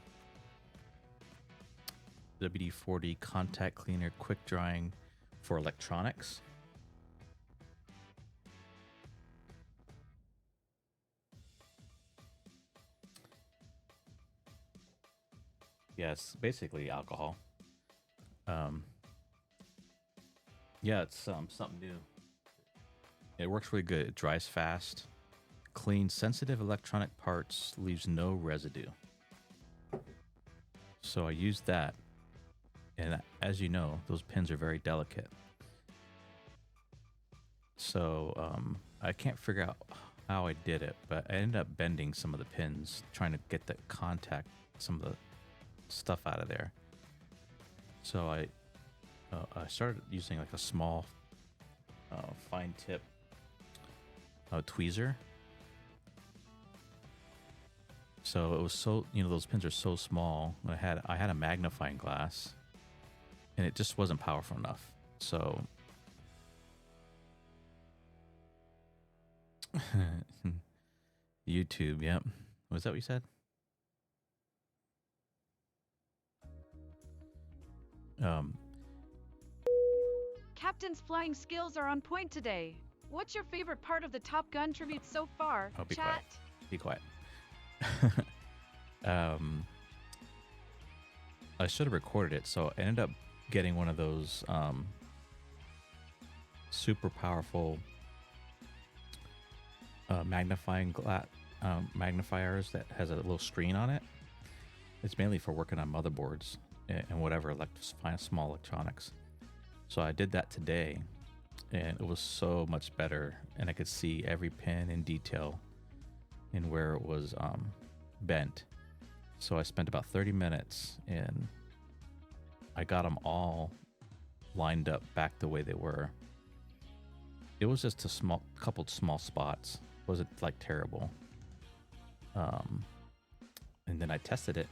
WD-40 contact cleaner, quick drying for electronics. Yes, basically alcohol. Yeah, it's something new. It works really good. It dries fast, cleans sensitive electronic parts, leaves no residue. So I used that, and as you know, those pins are very delicate. So I can't figure out how I did it, but I ended up bending some of the pins, trying to get the contact, some of the stuff out of there. So I started using like a small fine tip tweezer. So it was so, those pins are so small. I had a magnifying glass, and it just wasn't powerful enough. So YouTube, yep. Was that what you said? Captain's flying skills are on point today. What's your favorite part of the Top Gun tribute so far? Oh, be Chat. quiet. Be quiet. I should have recorded it, so I ended up getting one of those super powerful magnifiers that has a little screen on it. It's mainly for working on motherboards and whatever small electronics. So I did that today, and it was so much better, and I could see every pin in detail and where it was bent. So I spent about 30 minutes, and I got them all lined up back the way they were. It was just a couple small spots. It wasn't like terrible. And then I tested it,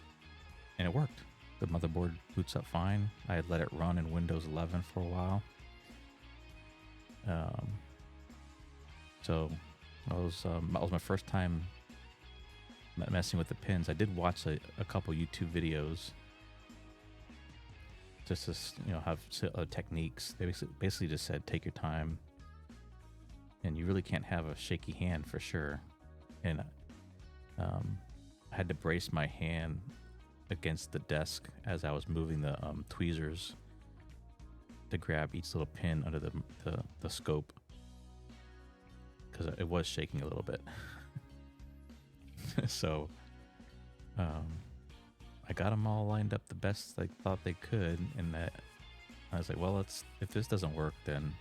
and it worked. The motherboard boots up fine. I had let it run in Windows 11 for a while. So that was my first time messing with the pins. I did watch a couple YouTube videos just to have techniques. They basically just said take your time, and you really can't have a shaky hand for sure. And I had to brace my hand against the desk as I was moving the tweezers to grab each little pin under the scope, because it was shaking a little bit. So I got them all lined up the best I thought they could, and that I was like, well, if this doesn't work, then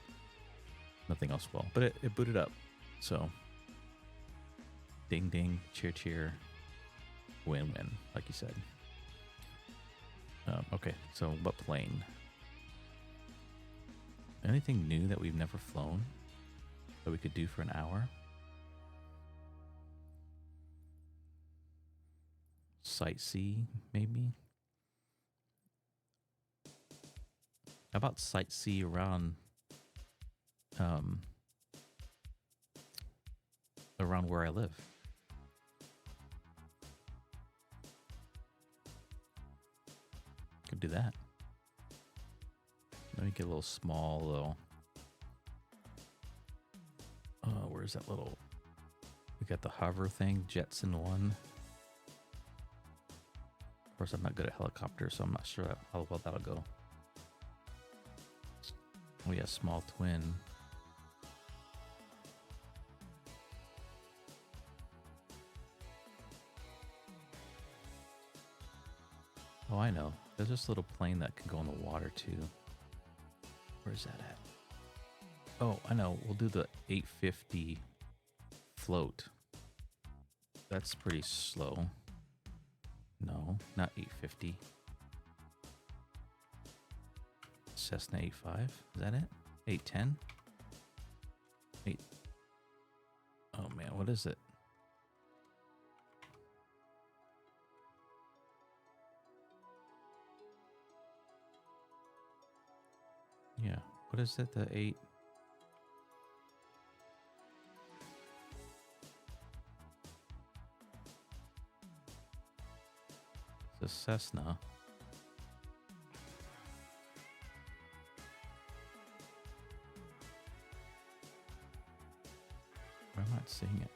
nothing else will. But it booted up. So ding ding, cheer cheer, win-win, like you said. Okay, so what plane? Anything new that we've never flown that we could do for an hour. Sightsee, maybe. How about sightsee around around where I live? Could do that. Let me get a little small little. Where's that little? We got the hover thing, Jetson 1. Of course, I'm not good at helicopters, so I'm not sure how well that'll go. Oh yeah, small twin. Oh, I know. There's this little plane that can go in the water too. Where's that at? Oh, I know. We'll do the 850 float. That's pretty slow. No, not 850. Cessna 85. Is that it? 810? 8. Oh man, what is it? Yeah, what is it? The 8. The Cessna. I'm not seeing it.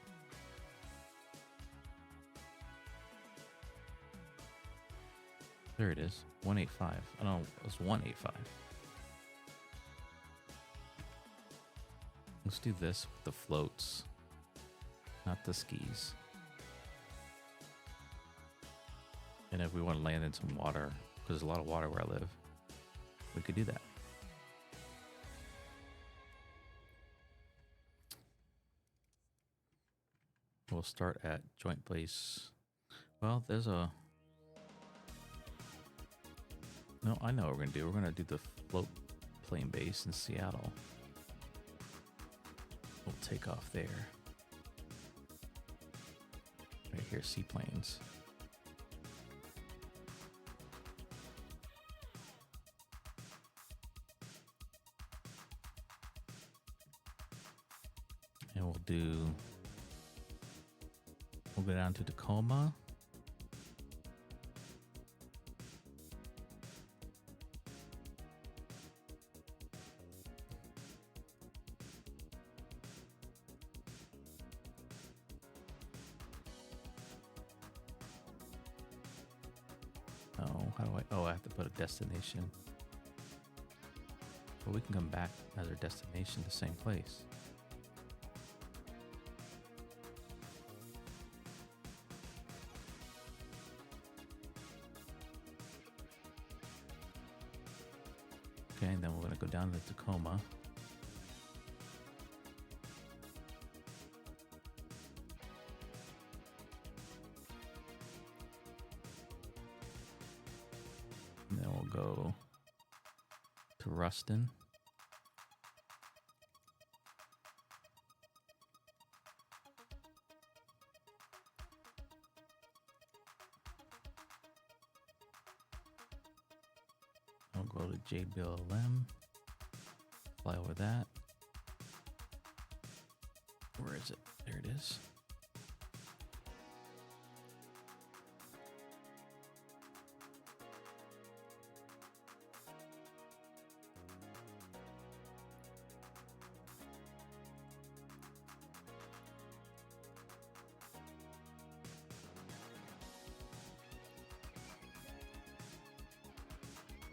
There it is. 185. I know it was 185. Let's do this with the floats, not the skis. And if we want to land in some water, because there's a lot of water where I live, we could do that. We'll start at joint base. Well, there's a... No, I know what we're going to do. We're going to do the float plane base in Seattle. We'll take off there. Right here, seaplanes. And we'll go down to Tacoma. Oh, I have to put a destination. But we can come back as our destination, the same place. Okay, and then we're going to go down to Tacoma. And then we'll go to Ruston. I'll go to JBLM, fly over that. Where is it? There it is.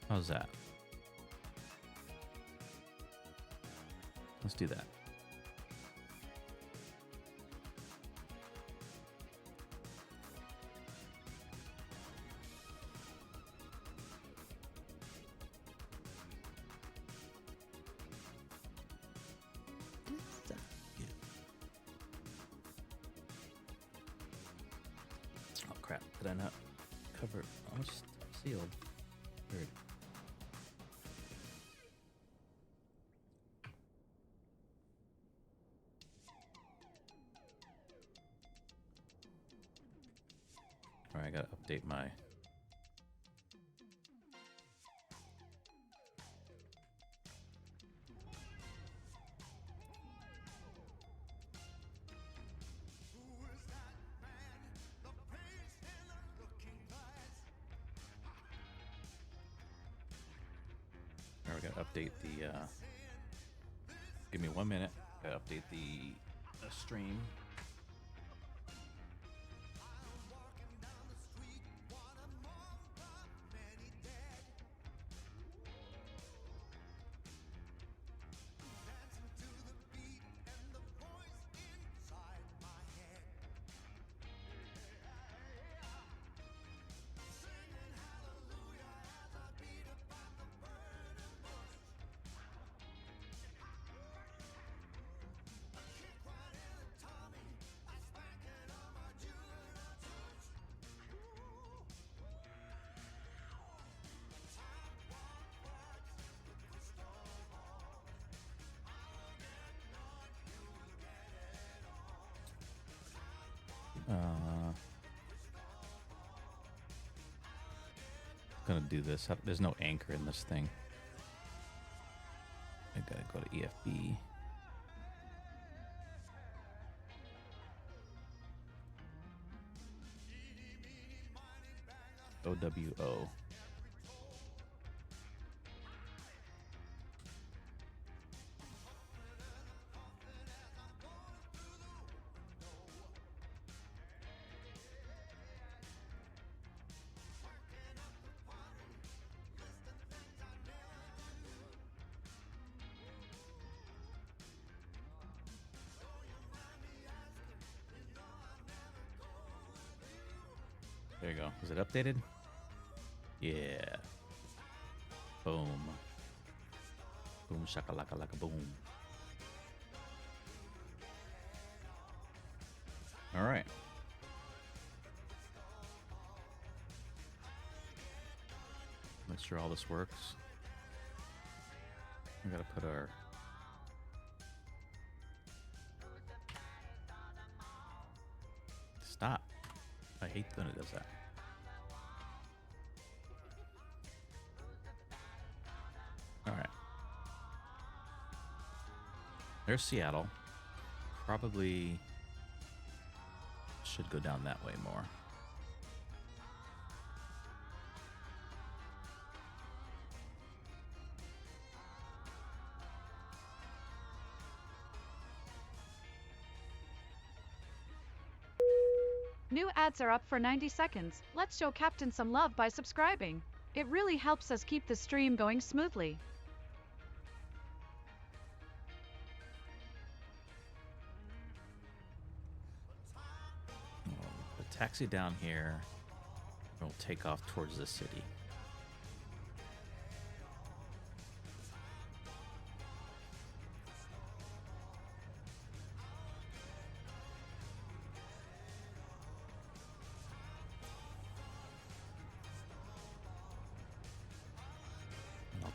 How's that? Let's do that. Oh crap, did I not cover it? Oh, it's sealed. Weird. I gotta update my... Now we gotta update the, give me 1 minute. Gotta update the stream. Gonna do this. There's no anchor in this thing. I gotta go to EFB. OWO. There you go. Is it updated? Yeah. Boom. Boom shakalaka laka boom. All right. Make sure all this works. We gotta put our... Stop. I hate when it does that. Alright. There's Seattle. Probably should go down that way more. New ads are up for 90 seconds. Let's show Captain some love by subscribing. It really helps us keep the stream going smoothly. The taxi down here will take off towards the city.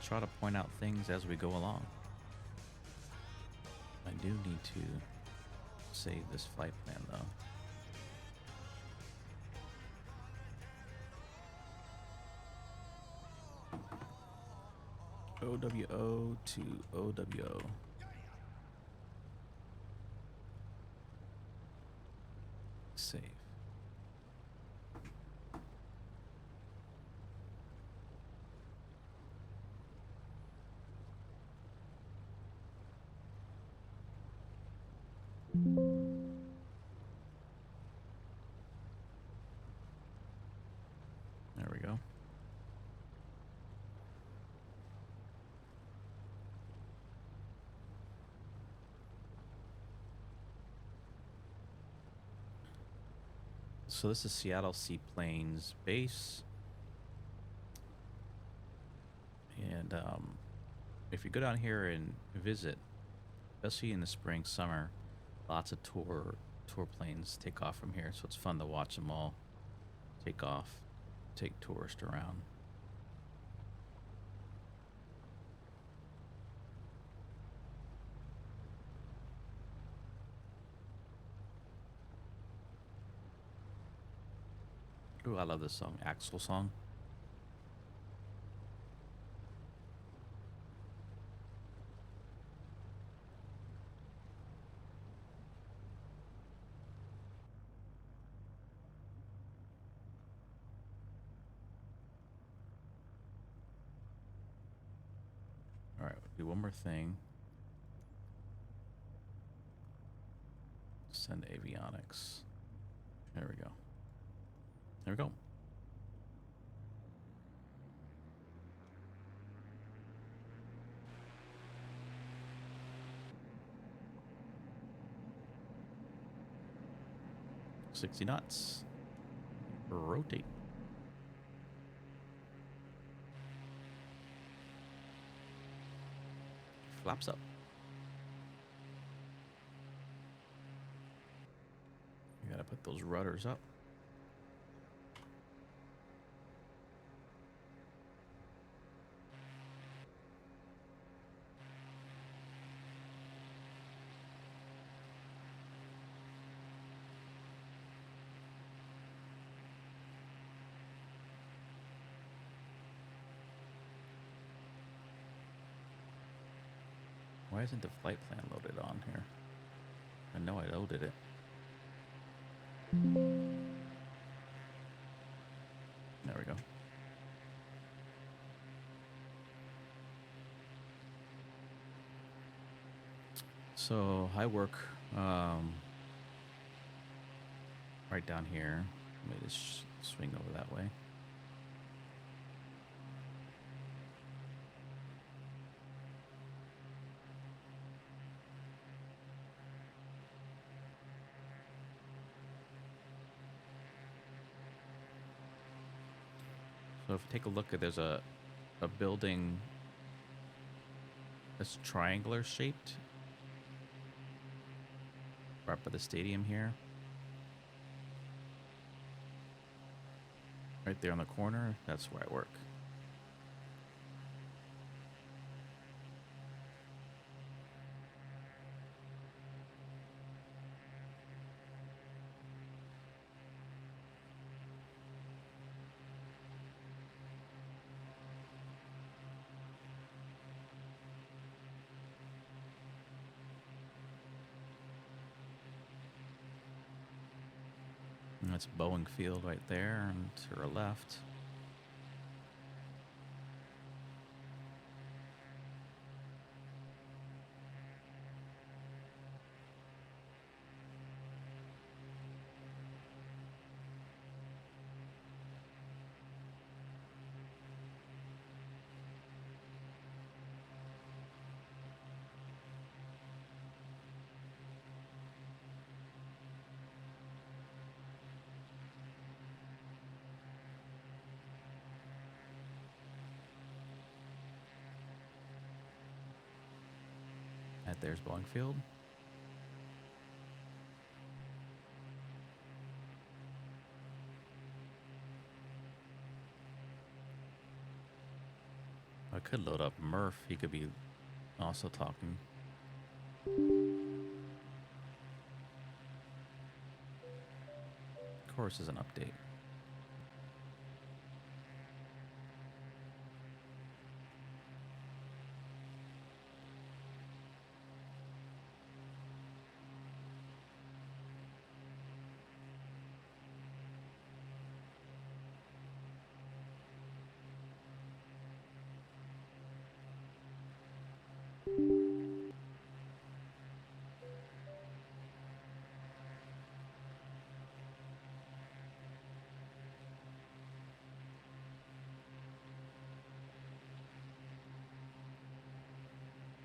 Try to point out things as we go along. I do need to save this flight plan though. OWO to OWO. Save. There we go. So this is Seattle Seaplanes Base. And if you go down here and visit, especially in the spring, summer, lots of tour planes take off from here, so it's fun to watch them all take off, take tourists around. Ooh, I love this song, Axel song. All right, we'll do one more thing. Send avionics. There we go. There we go. $60 knots. Rotate. Flaps up. You gotta put those rudders up. Why isn't the flight plan loaded on here? I know I loaded it. There we go. So I work right down here. Let me just swing over that way. So if you take a look at, there's a building that's triangular shaped right by the stadium here. Right there on the corner, that's where I work. And that's Boeing Field right there, and to our left. There's Boeing Field. I could load up Murph. He could be also talking. Course is an update.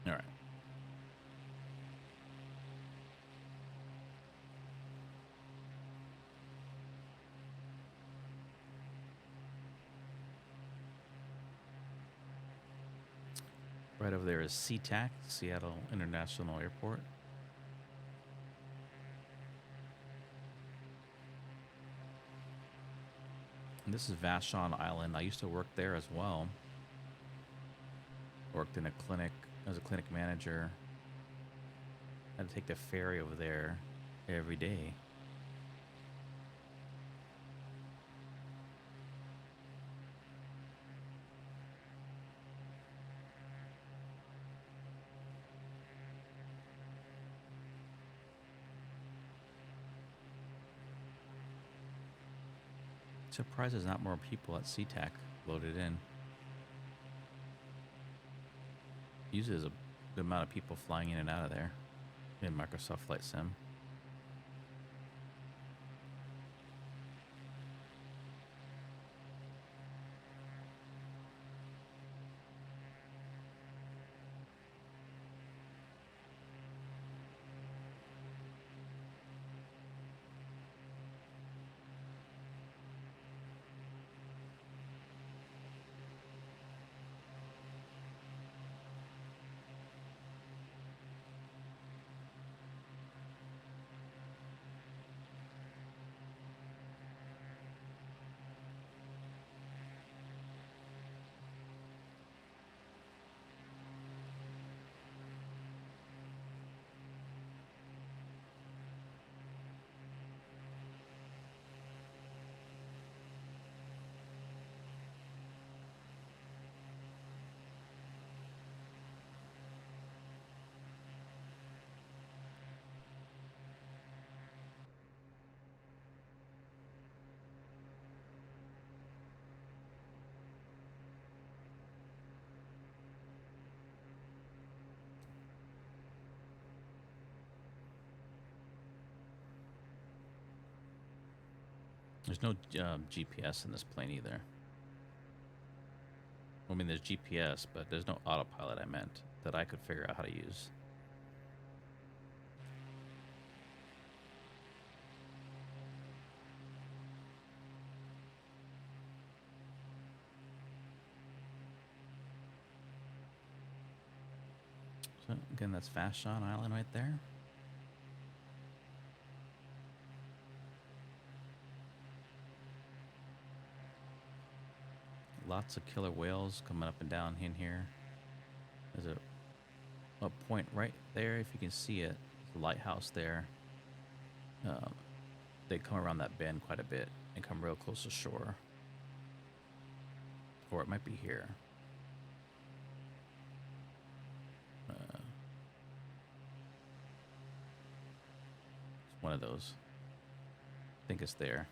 All right. Right over there is SeaTac, Seattle International Airport. And this is Vashon Island. I used to work there as well. Worked in a clinic as a clinic manager. Had to take the ferry over there every day. Surprised there's not more people at SeaTac loaded in. Usually there's a good amount of people flying in and out of there in Microsoft Flight Sim. There's no GPS in this plane either. I mean, there's GPS, but there's no autopilot, I meant, that I could figure out how to use. So, again, that's Vashon Island right there. Lots of killer whales coming up and down in here. There's a point right there, if you can see it. The lighthouse there. They come around that bend quite a bit and come real close to shore. Or it might be here. It's one of those. I think it's there.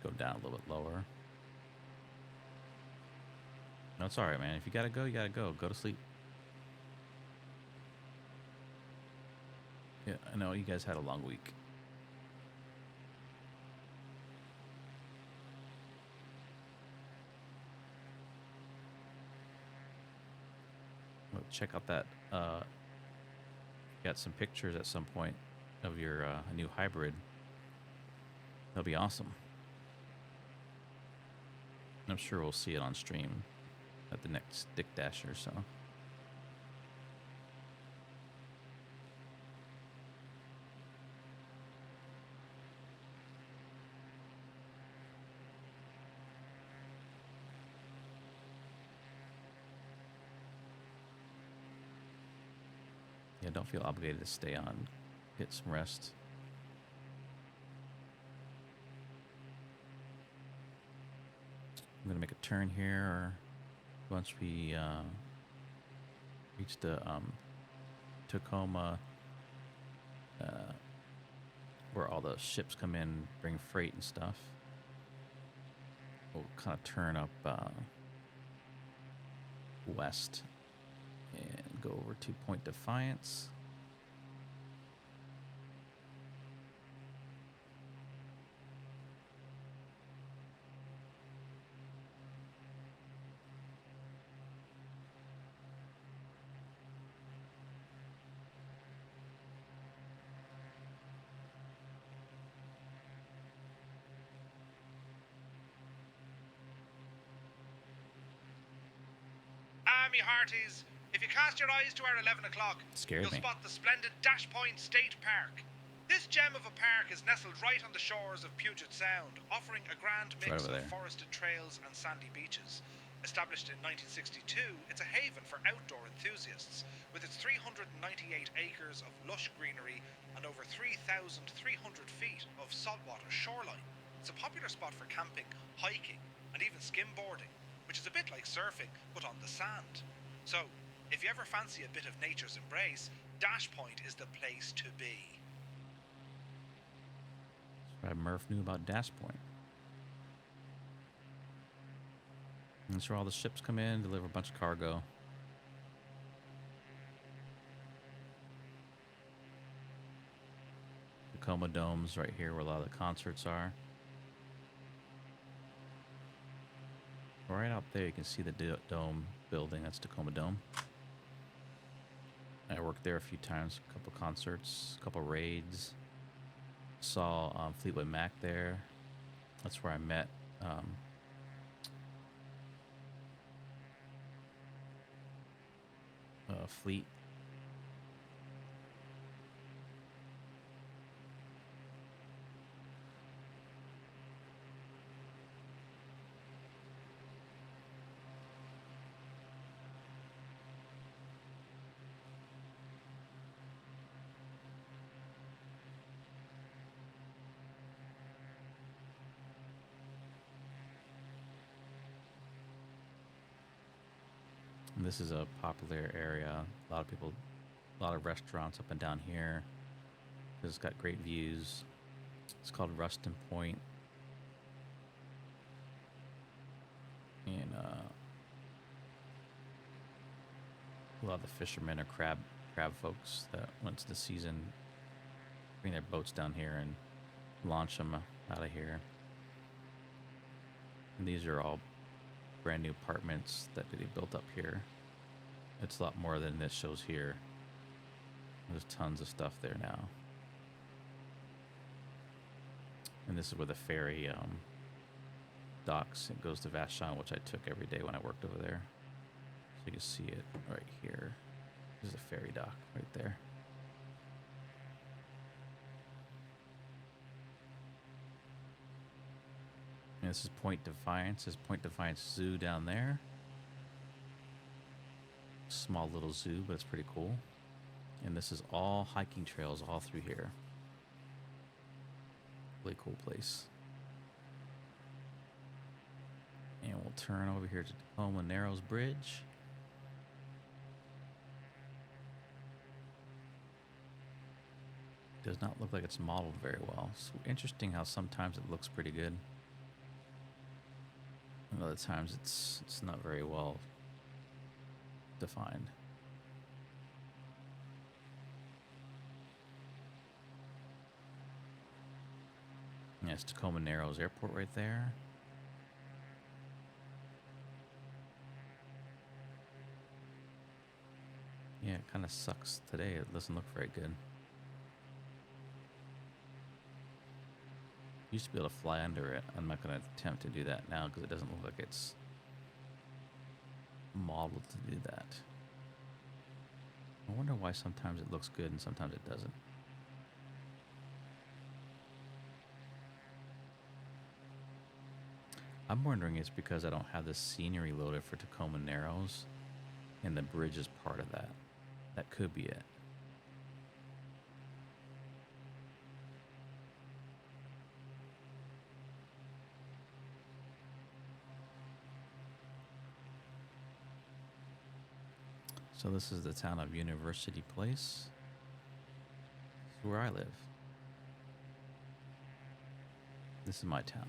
Go down a little bit lower. No, it's alright, man. If you gotta go, you gotta go. Go to sleep. Yeah, I know you guys had a long week. Well, check out that. Got some pictures at some point of your new hybrid. That'll be awesome. I'm sure we'll see it on stream at the next Dick Dash or so. Yeah, don't feel obligated to stay on. Get some rest. I'm gonna make a turn here once we reach the Tacoma, where all the ships come in, bring freight and stuff. We'll kind of turn up west and go over to Point Defiance. Me hearties, if you cast your eyes to our 11 o'clock, Scared you'll me. spot the splendid Dash Point State Park. This gem of a park is nestled right on the shores of Puget Sound, offering a grand It's right mix over of there. forested trails and sandy beaches. Established in 1962, it's a haven for outdoor enthusiasts, with its 398 acres of lush greenery and over 3,300 feet of saltwater shoreline. It's a popular spot for camping, hiking, and even skimboarding, which is a bit like surfing, but on the sand. So, if you ever fancy a bit of nature's embrace, Dash Point is the place to be. That's right, Murph knew about Dash Point. And that's where all the ships come in, deliver a bunch of cargo. Tacoma Dome's right here where a lot of the concerts are. Right out there, you can see the dome building. That's Tacoma Dome. I worked there a few times, a couple concerts, a couple raids. Saw Fleetwood Mac there. That's where I met Fleet. And this is a popular area. A lot of people, a lot of restaurants up and down here. It's got great views. It's called Ruston Point. And a lot of the fishermen are crab folks that went to the season, bring their boats down here and launch them out of here. And these are all brand new apartments that they built up here. It's a lot more than this shows here. There's tons of stuff there now. And this is where the ferry docks. It goes to Vashon, which I took every day when I worked over there. So you can see it right here. This is a ferry dock right there. And this is Point Defiance. This is Point Defiance Zoo down there. Small little zoo, but it's pretty cool. And this is all hiking trails all through here. Really cool place. And we'll turn over here to Tacoma Narrows Bridge. Does not look like it's modeled very well. So interesting how sometimes it looks pretty good. And other times it's not very well defined. Yeah, it's Tacoma Narrows Airport right there. Yeah, it kind of sucks today. It doesn't look very good. Used to be able to fly under it. I'm not going to attempt to do that now because it doesn't look like it's modeled to do that. I wonder why sometimes it looks good and sometimes it doesn't. I'm wondering it's because I don't have the scenery loaded for Tacoma Narrows and the bridge is part of that. That could be it. So this is the town of University Place. This is where I live. This is my town.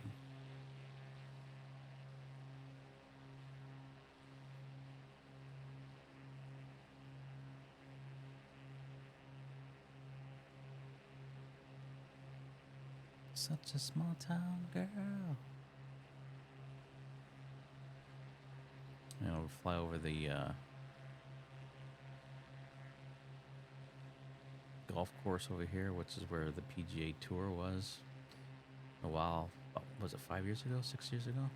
Such a small town girl. And we'll fly over the golf course over here, which is where the PGA Tour was a while. Was it 5 years ago? 6 years ago?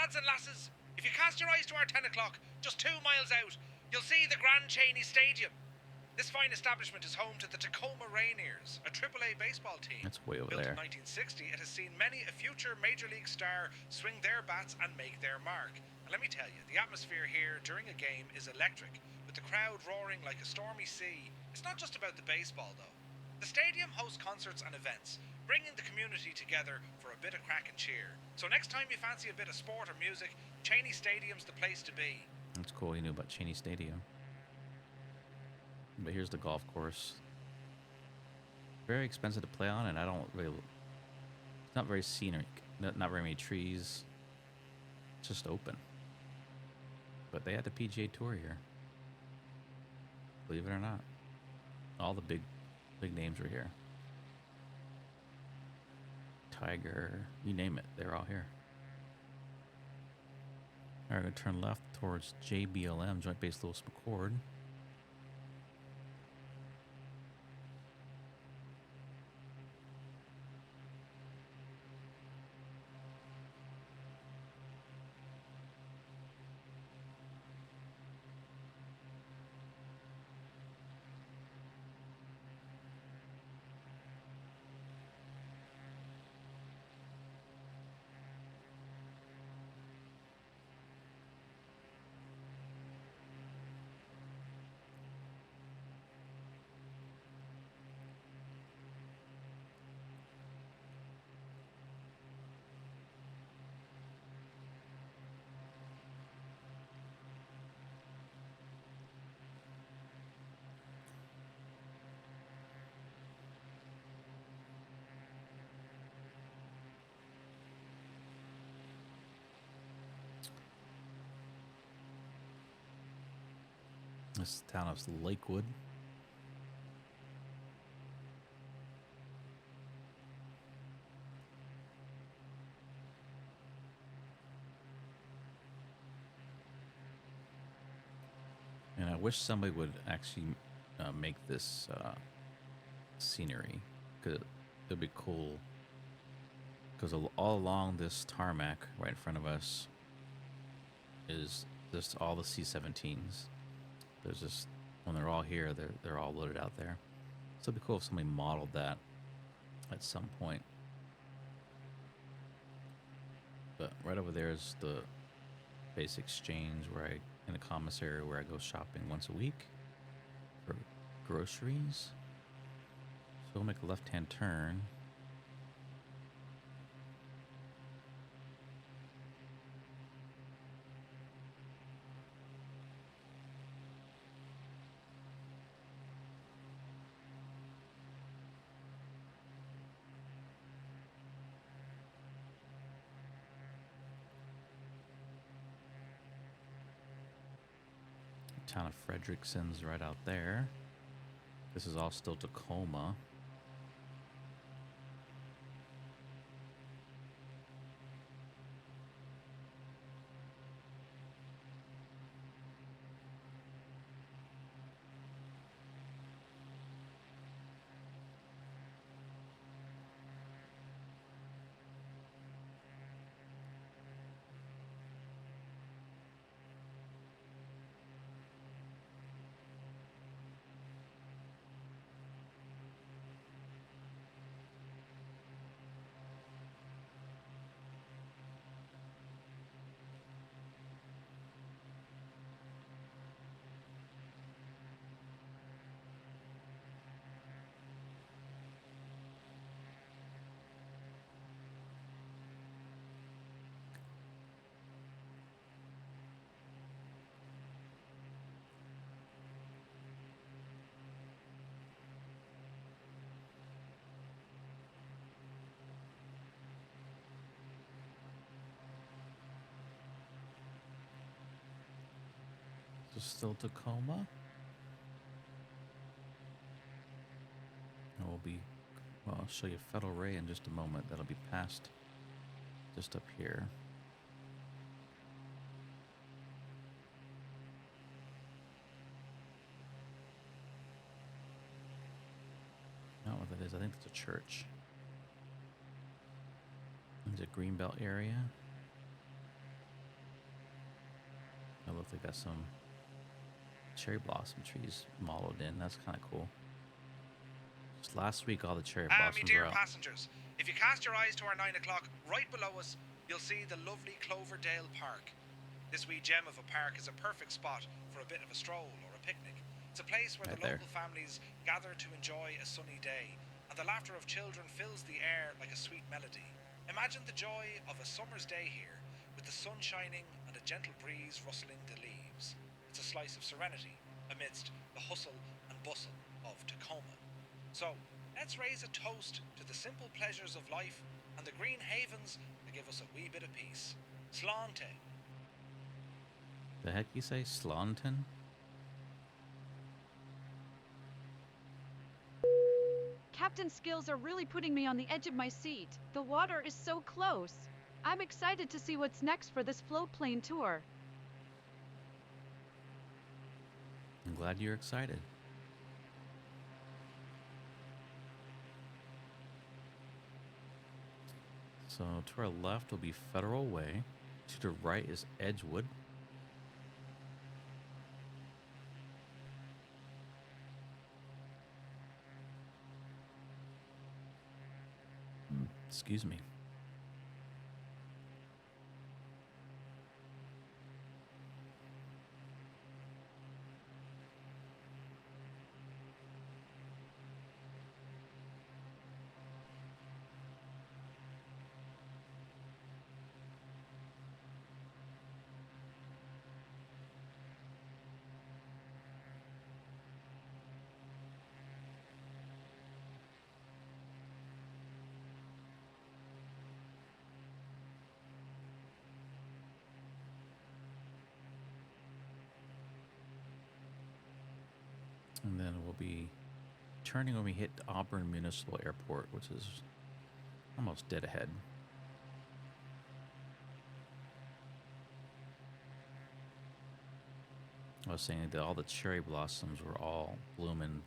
lads and lasses, if you cast your eyes to our 10 o'clock, just 2 miles out, you'll see the Grand Cheney Stadium. This fine establishment is home to the Tacoma Rainiers, a AAA baseball team. That's way over Built there. in 1960, it has seen many a future Major League star swing their bats and make their mark. And let me tell you, the atmosphere here during a game is electric, with the crowd roaring like a stormy sea. It's not just about the baseball, though. The stadium hosts concerts and events, bringing the community together for a bit of crack and cheer. So next time you fancy a bit of sport or music, Cheney Stadium's the place to be. That's cool. You knew about Cheney Stadium. But here's the golf course. Very expensive to play on, and I don't really. It's not very scenic. Not very many trees. It's just open. But they had the PGA Tour here. Believe it or not, all the big names were here. Tiger, you name it, they're all here. All right, we're gonna turn left towards JBLM, Joint Base Lewis McChord. This is the town of Lakewood. And I wish somebody would actually make this scenery, because it'd be cool. Because all along this tarmac right in front of us is just all the C-17s. There's just, when they're all here, they're all loaded out there. So it'd be cool if somebody modeled that at some point. But right over there is the base exchange in the commissary where I go shopping once a week for groceries. So we'll make a left-hand turn. Town of Frederickson's right out there. This is all still Tacoma. This is still Tacoma. I'll show you Federal Ray in just a moment. That'll be past just up here. Not what that is. I think it's a church. It's a Greenbelt area. look, they got some cherry blossom trees modeled in. That's kind of cool. Just last week, all the cherry Me blossoms dear were out. passengers, if you cast your eyes to our 9 o'clock, right below us, you'll see the lovely Cloverdale Park. This wee gem of a park is a perfect spot for a bit of a stroll or a picnic. It's a place where Right the there. local families gather to enjoy a sunny day, and the laughter of children fills the air like a sweet melody. Imagine the joy of a summer's day here, with the sun shining and a gentle breeze rustling the leaves. It's a slice of serenity amidst the hustle and bustle of Tacoma. So, let's raise a toast to the simple pleasures of life and the green havens that give us a wee bit of peace. Slánte. The heck you say? Slaunton? Captain skills are really putting me on the edge of my seat. The water is so close. I'm excited to see what's next for this floatplane tour. I'm glad you're excited. So to our left will be Federal Way. To the right is Edgewood. Excuse me. And then we'll be turning when we hit Auburn Municipal Airport, which is almost dead ahead. I was saying that all the cherry blossoms were all blooming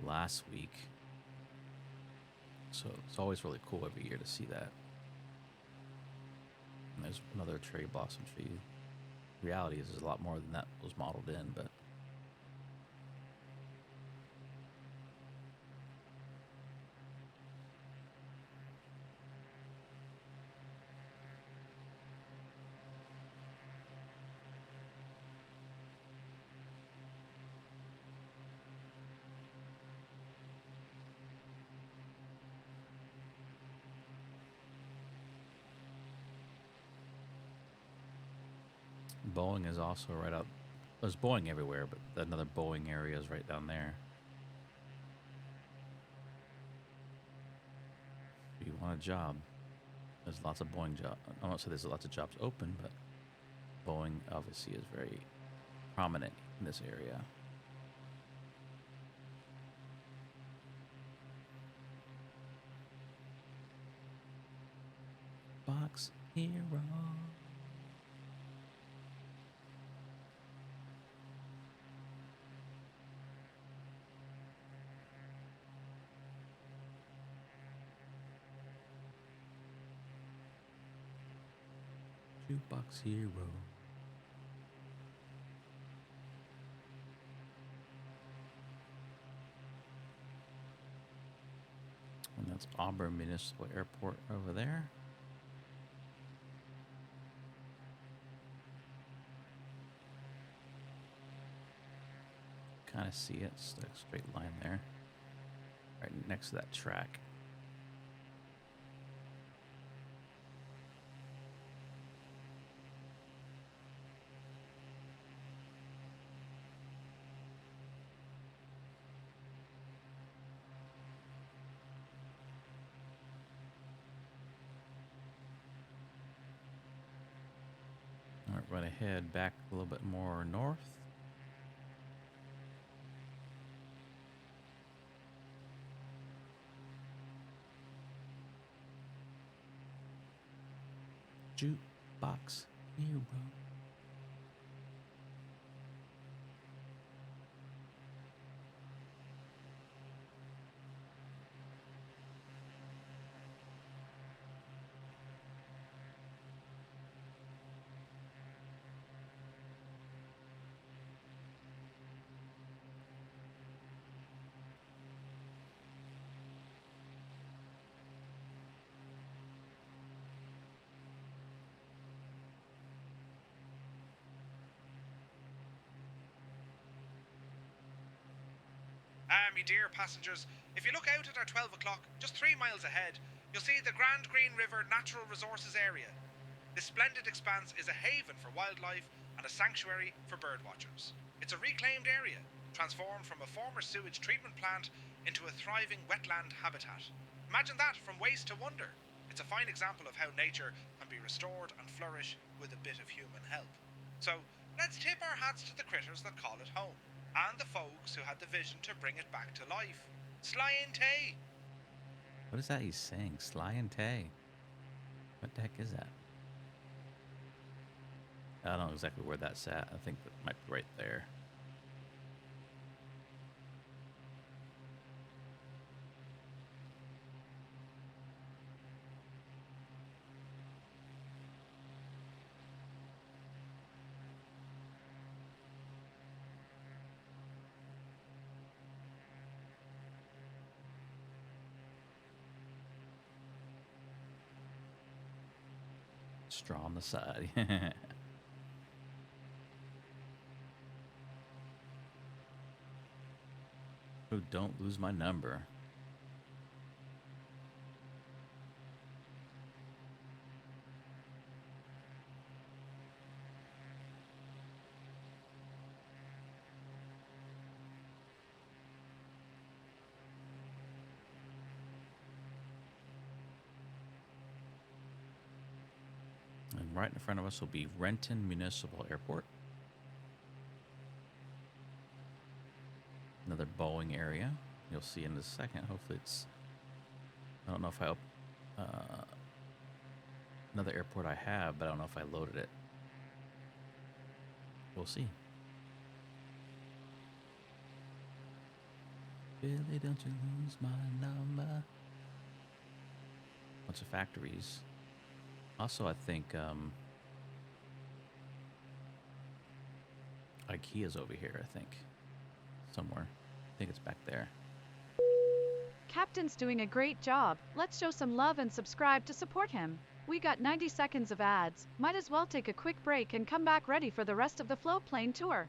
last week. So it's always really cool every year to see that. And there's another cherry blossom tree. Reality is there's a lot more than that was modeled in, but Boeing is also right out. There's Boeing everywhere, but another Boeing area is right down there. If you want a job, there's lots of Boeing jobs. I won't say there's lots of jobs open, but Boeing obviously is very prominent in this area. Box Hero. Jukebox Hero. And that's Auburn Municipal Airport over there. Kind of see it, it's a straight line there, right next to that track. All right, we're going to head back a little bit more north. Jukebox Hero. Me dear passengers, if you look out at our 12 o'clock, just 3 miles ahead, you'll see the Grand Green River Natural Resources Area. This splendid expanse is a haven for wildlife and a sanctuary for birdwatchers. It's a reclaimed area, transformed from a former sewage treatment plant into a thriving wetland habitat. Imagine that, from waste to wonder. It's a fine example of how nature can be restored and flourish with a bit of human help. So, let's tip our hats to the critters that call it home, and the folks who had the vision to bring it back to life. Sly and Tay! What is that he's saying? Sly and Tay. What the heck is that? I don't know exactly where that's at. I think that might be right there. Straw on the side. Oh, don't lose my number. And right in front of us will be Renton Municipal Airport. Another Boeing area. You'll see in a second. Hopefully it's... I don't know if I... another airport I have, but I don't know if I loaded it. We'll see. Billy, don't you lose my number. Bunch of factories. Also, I think IKEA's over here, I think. Somewhere. I think it's back there. Captain's doing a great job. Let's show some love and subscribe to support him. We got 90 seconds of ads. Might as well take a quick break and come back ready for the rest of the Floatplane tour.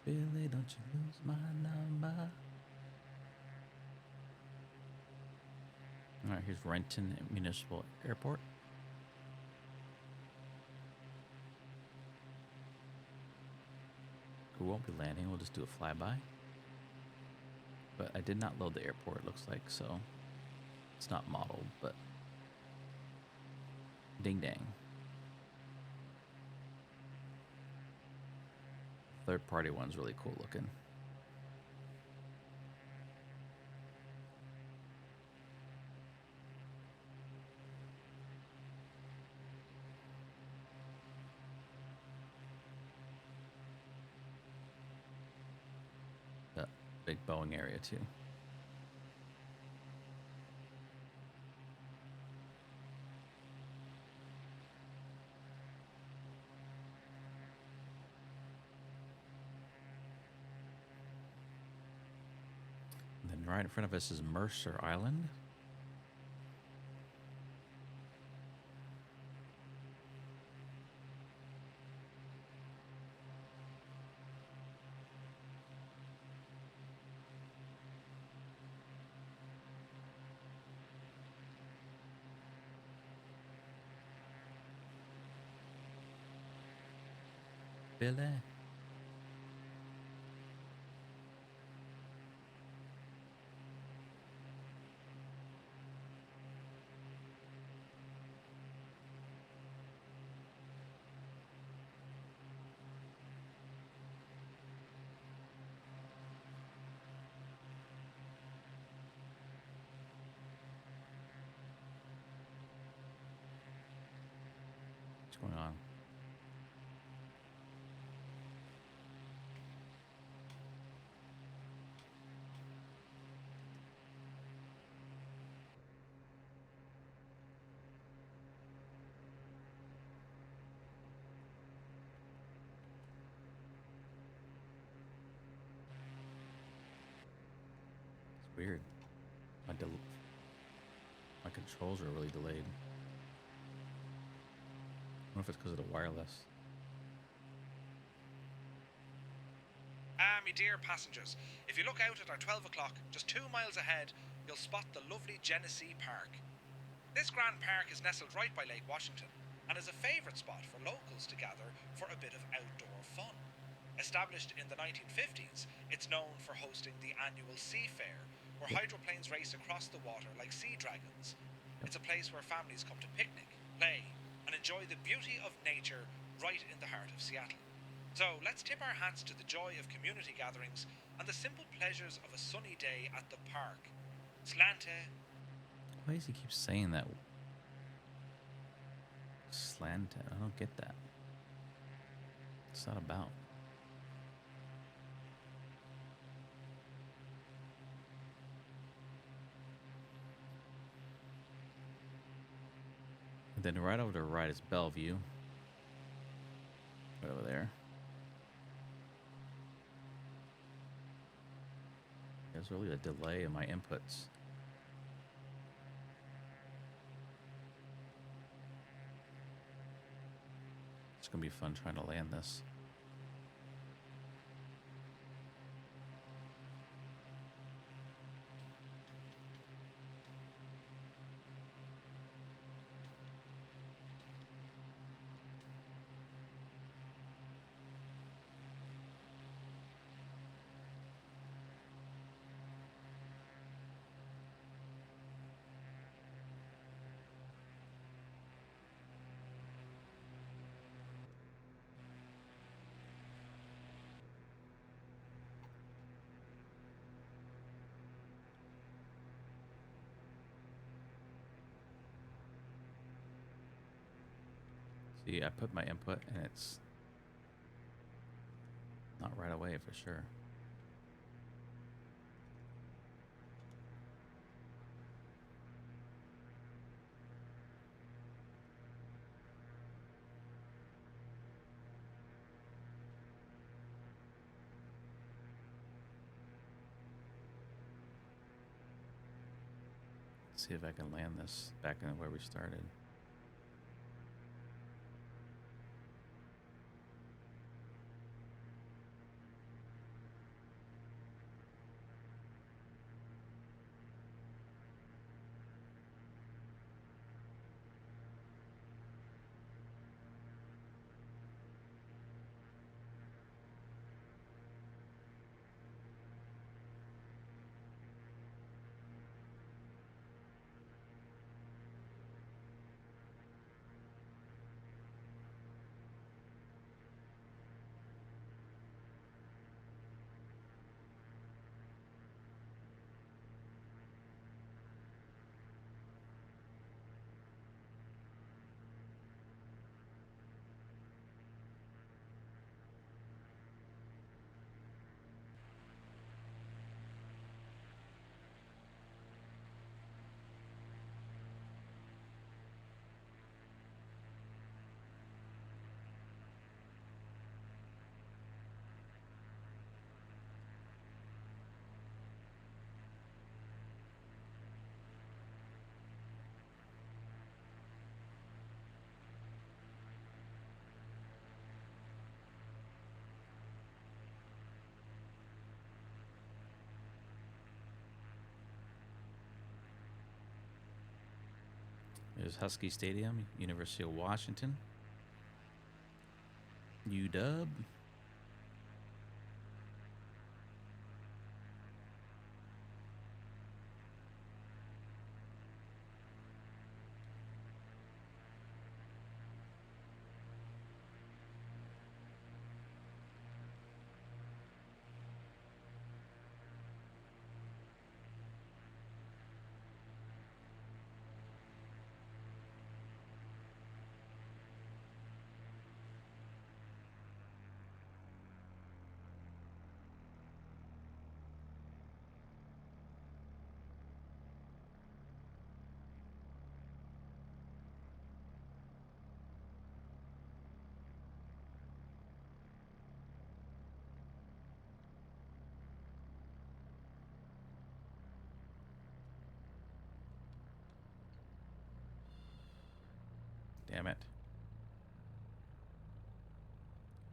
Billy, don't you lose my number. Alright, here's Renton Municipal Airport. We won't be landing, we'll just do a flyby. But I did not load the airport, it looks like, so it's not modeled, but ding dang. Third party one's really cool looking. The big Boeing area too. Right in front of us is Mercer Island. Billy. What's going on? Weird. My controls are really delayed. I wonder if it's because of the wireless. Me dear passengers, if you look out at our 12 o'clock, just 2 miles ahead, you'll spot the lovely Genesee Park. This grand park is nestled right by Lake Washington and is a favourite spot for locals to gather for a bit of outdoor fun. Established in the 1950s, it's known for hosting the annual Sea Fair, where hydroplanes race across the water like sea dragons. It's a place where families come to picnic, play, and enjoy the beauty of nature right in the heart of Seattle. So let's tip our hats to the joy of community gatherings and the simple pleasures of a sunny day at the park. Slante. Why does he keep saying that? Slanted. I don't get that. What's that about? And then right over to the right is Bellevue. Right over there. There's really a delay in my inputs. It's gonna be fun trying to land this. See, I put my input and it's not right away for sure. Let's see if I can land this back in where we started. There's Husky Stadium, University of Washington. UW. Damn it.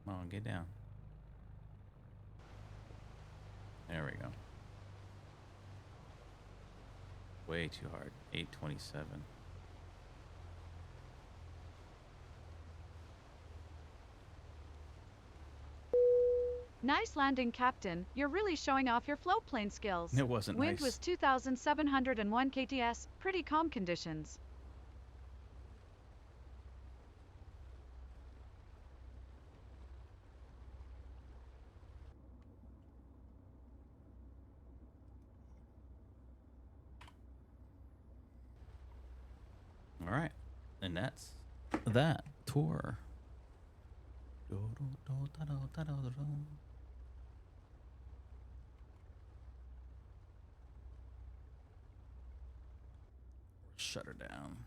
Come on, get down. There we go. Way too hard. 827. Nice landing, Captain. You're really showing off your floatplane skills. It wasn't Wind nice. was 2,701 kts. Pretty calm conditions. All right. And that's that tour. Shut her down.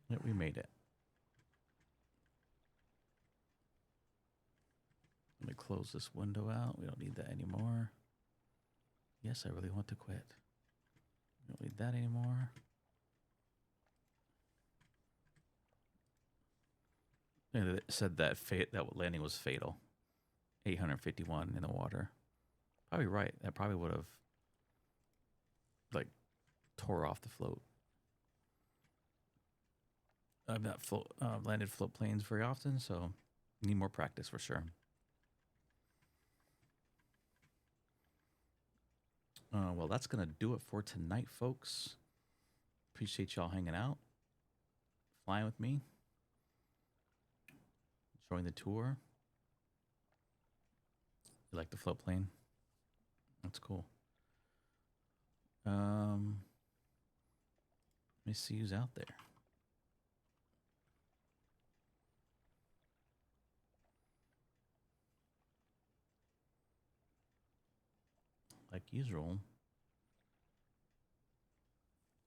Yep, we made it. Let me close this window out. We don't need that anymore. Yes, I really want to quit. We don't need that anymore. And it said that that landing was fatal. 851 in the water. Probably right. That probably would have like tore off the float. I've not landed float planes very often, so need more practice for sure. Well, that's going to do it for tonight, folks. Appreciate y'all hanging out, flying with me, enjoying the tour. You like the float plane? That's cool. Let me see who's out there. Like usual,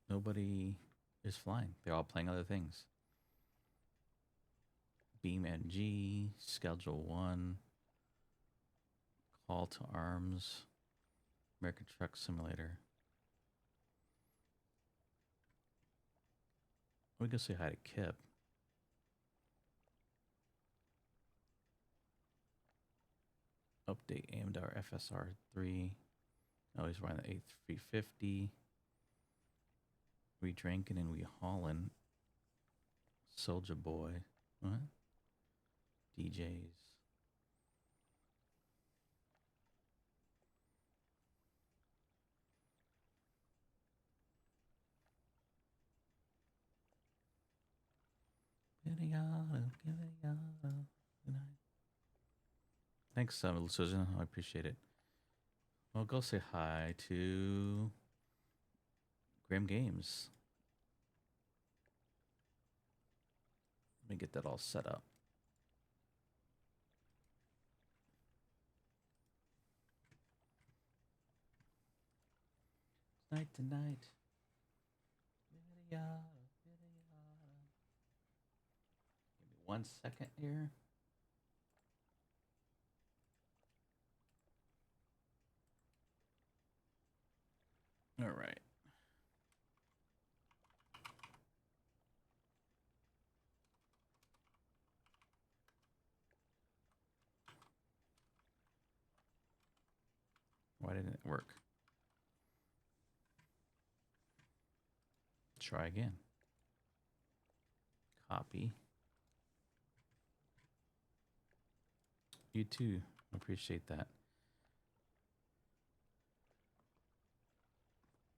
nobody is flying. They're all playing other things. Beam NG, Schedule 1, Call to Arms, American Truck Simulator. We go say hi to Kip. Update AMDAR FSR 3. Oh, he's running the A350. We drinking and we hauling. Soldier Boy. What? DJs. Good night. Thanks, Susan. I appreciate it. Well, go say hi to Graham Games. Let me get that all set up. Night tonight. Give me 1 second here. All right. Why didn't it work? Try again. Copy. You too. Appreciate that.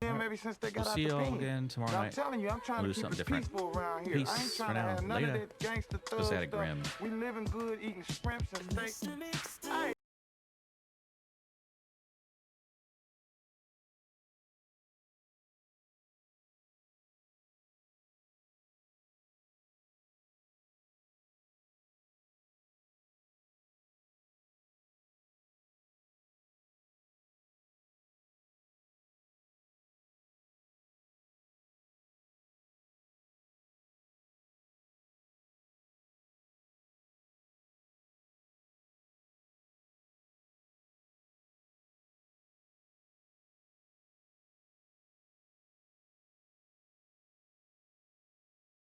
Yeah, maybe since they got We'll out see the y'all pen. again tomorrow I'm night. telling you, I'm trying We'll to do keep it something different. peaceful around here. I ain't Peace trying for to now. have none Later. of that gangster thug Just had a stuff. Grim. We living good, eating shrimps and steak. Hey.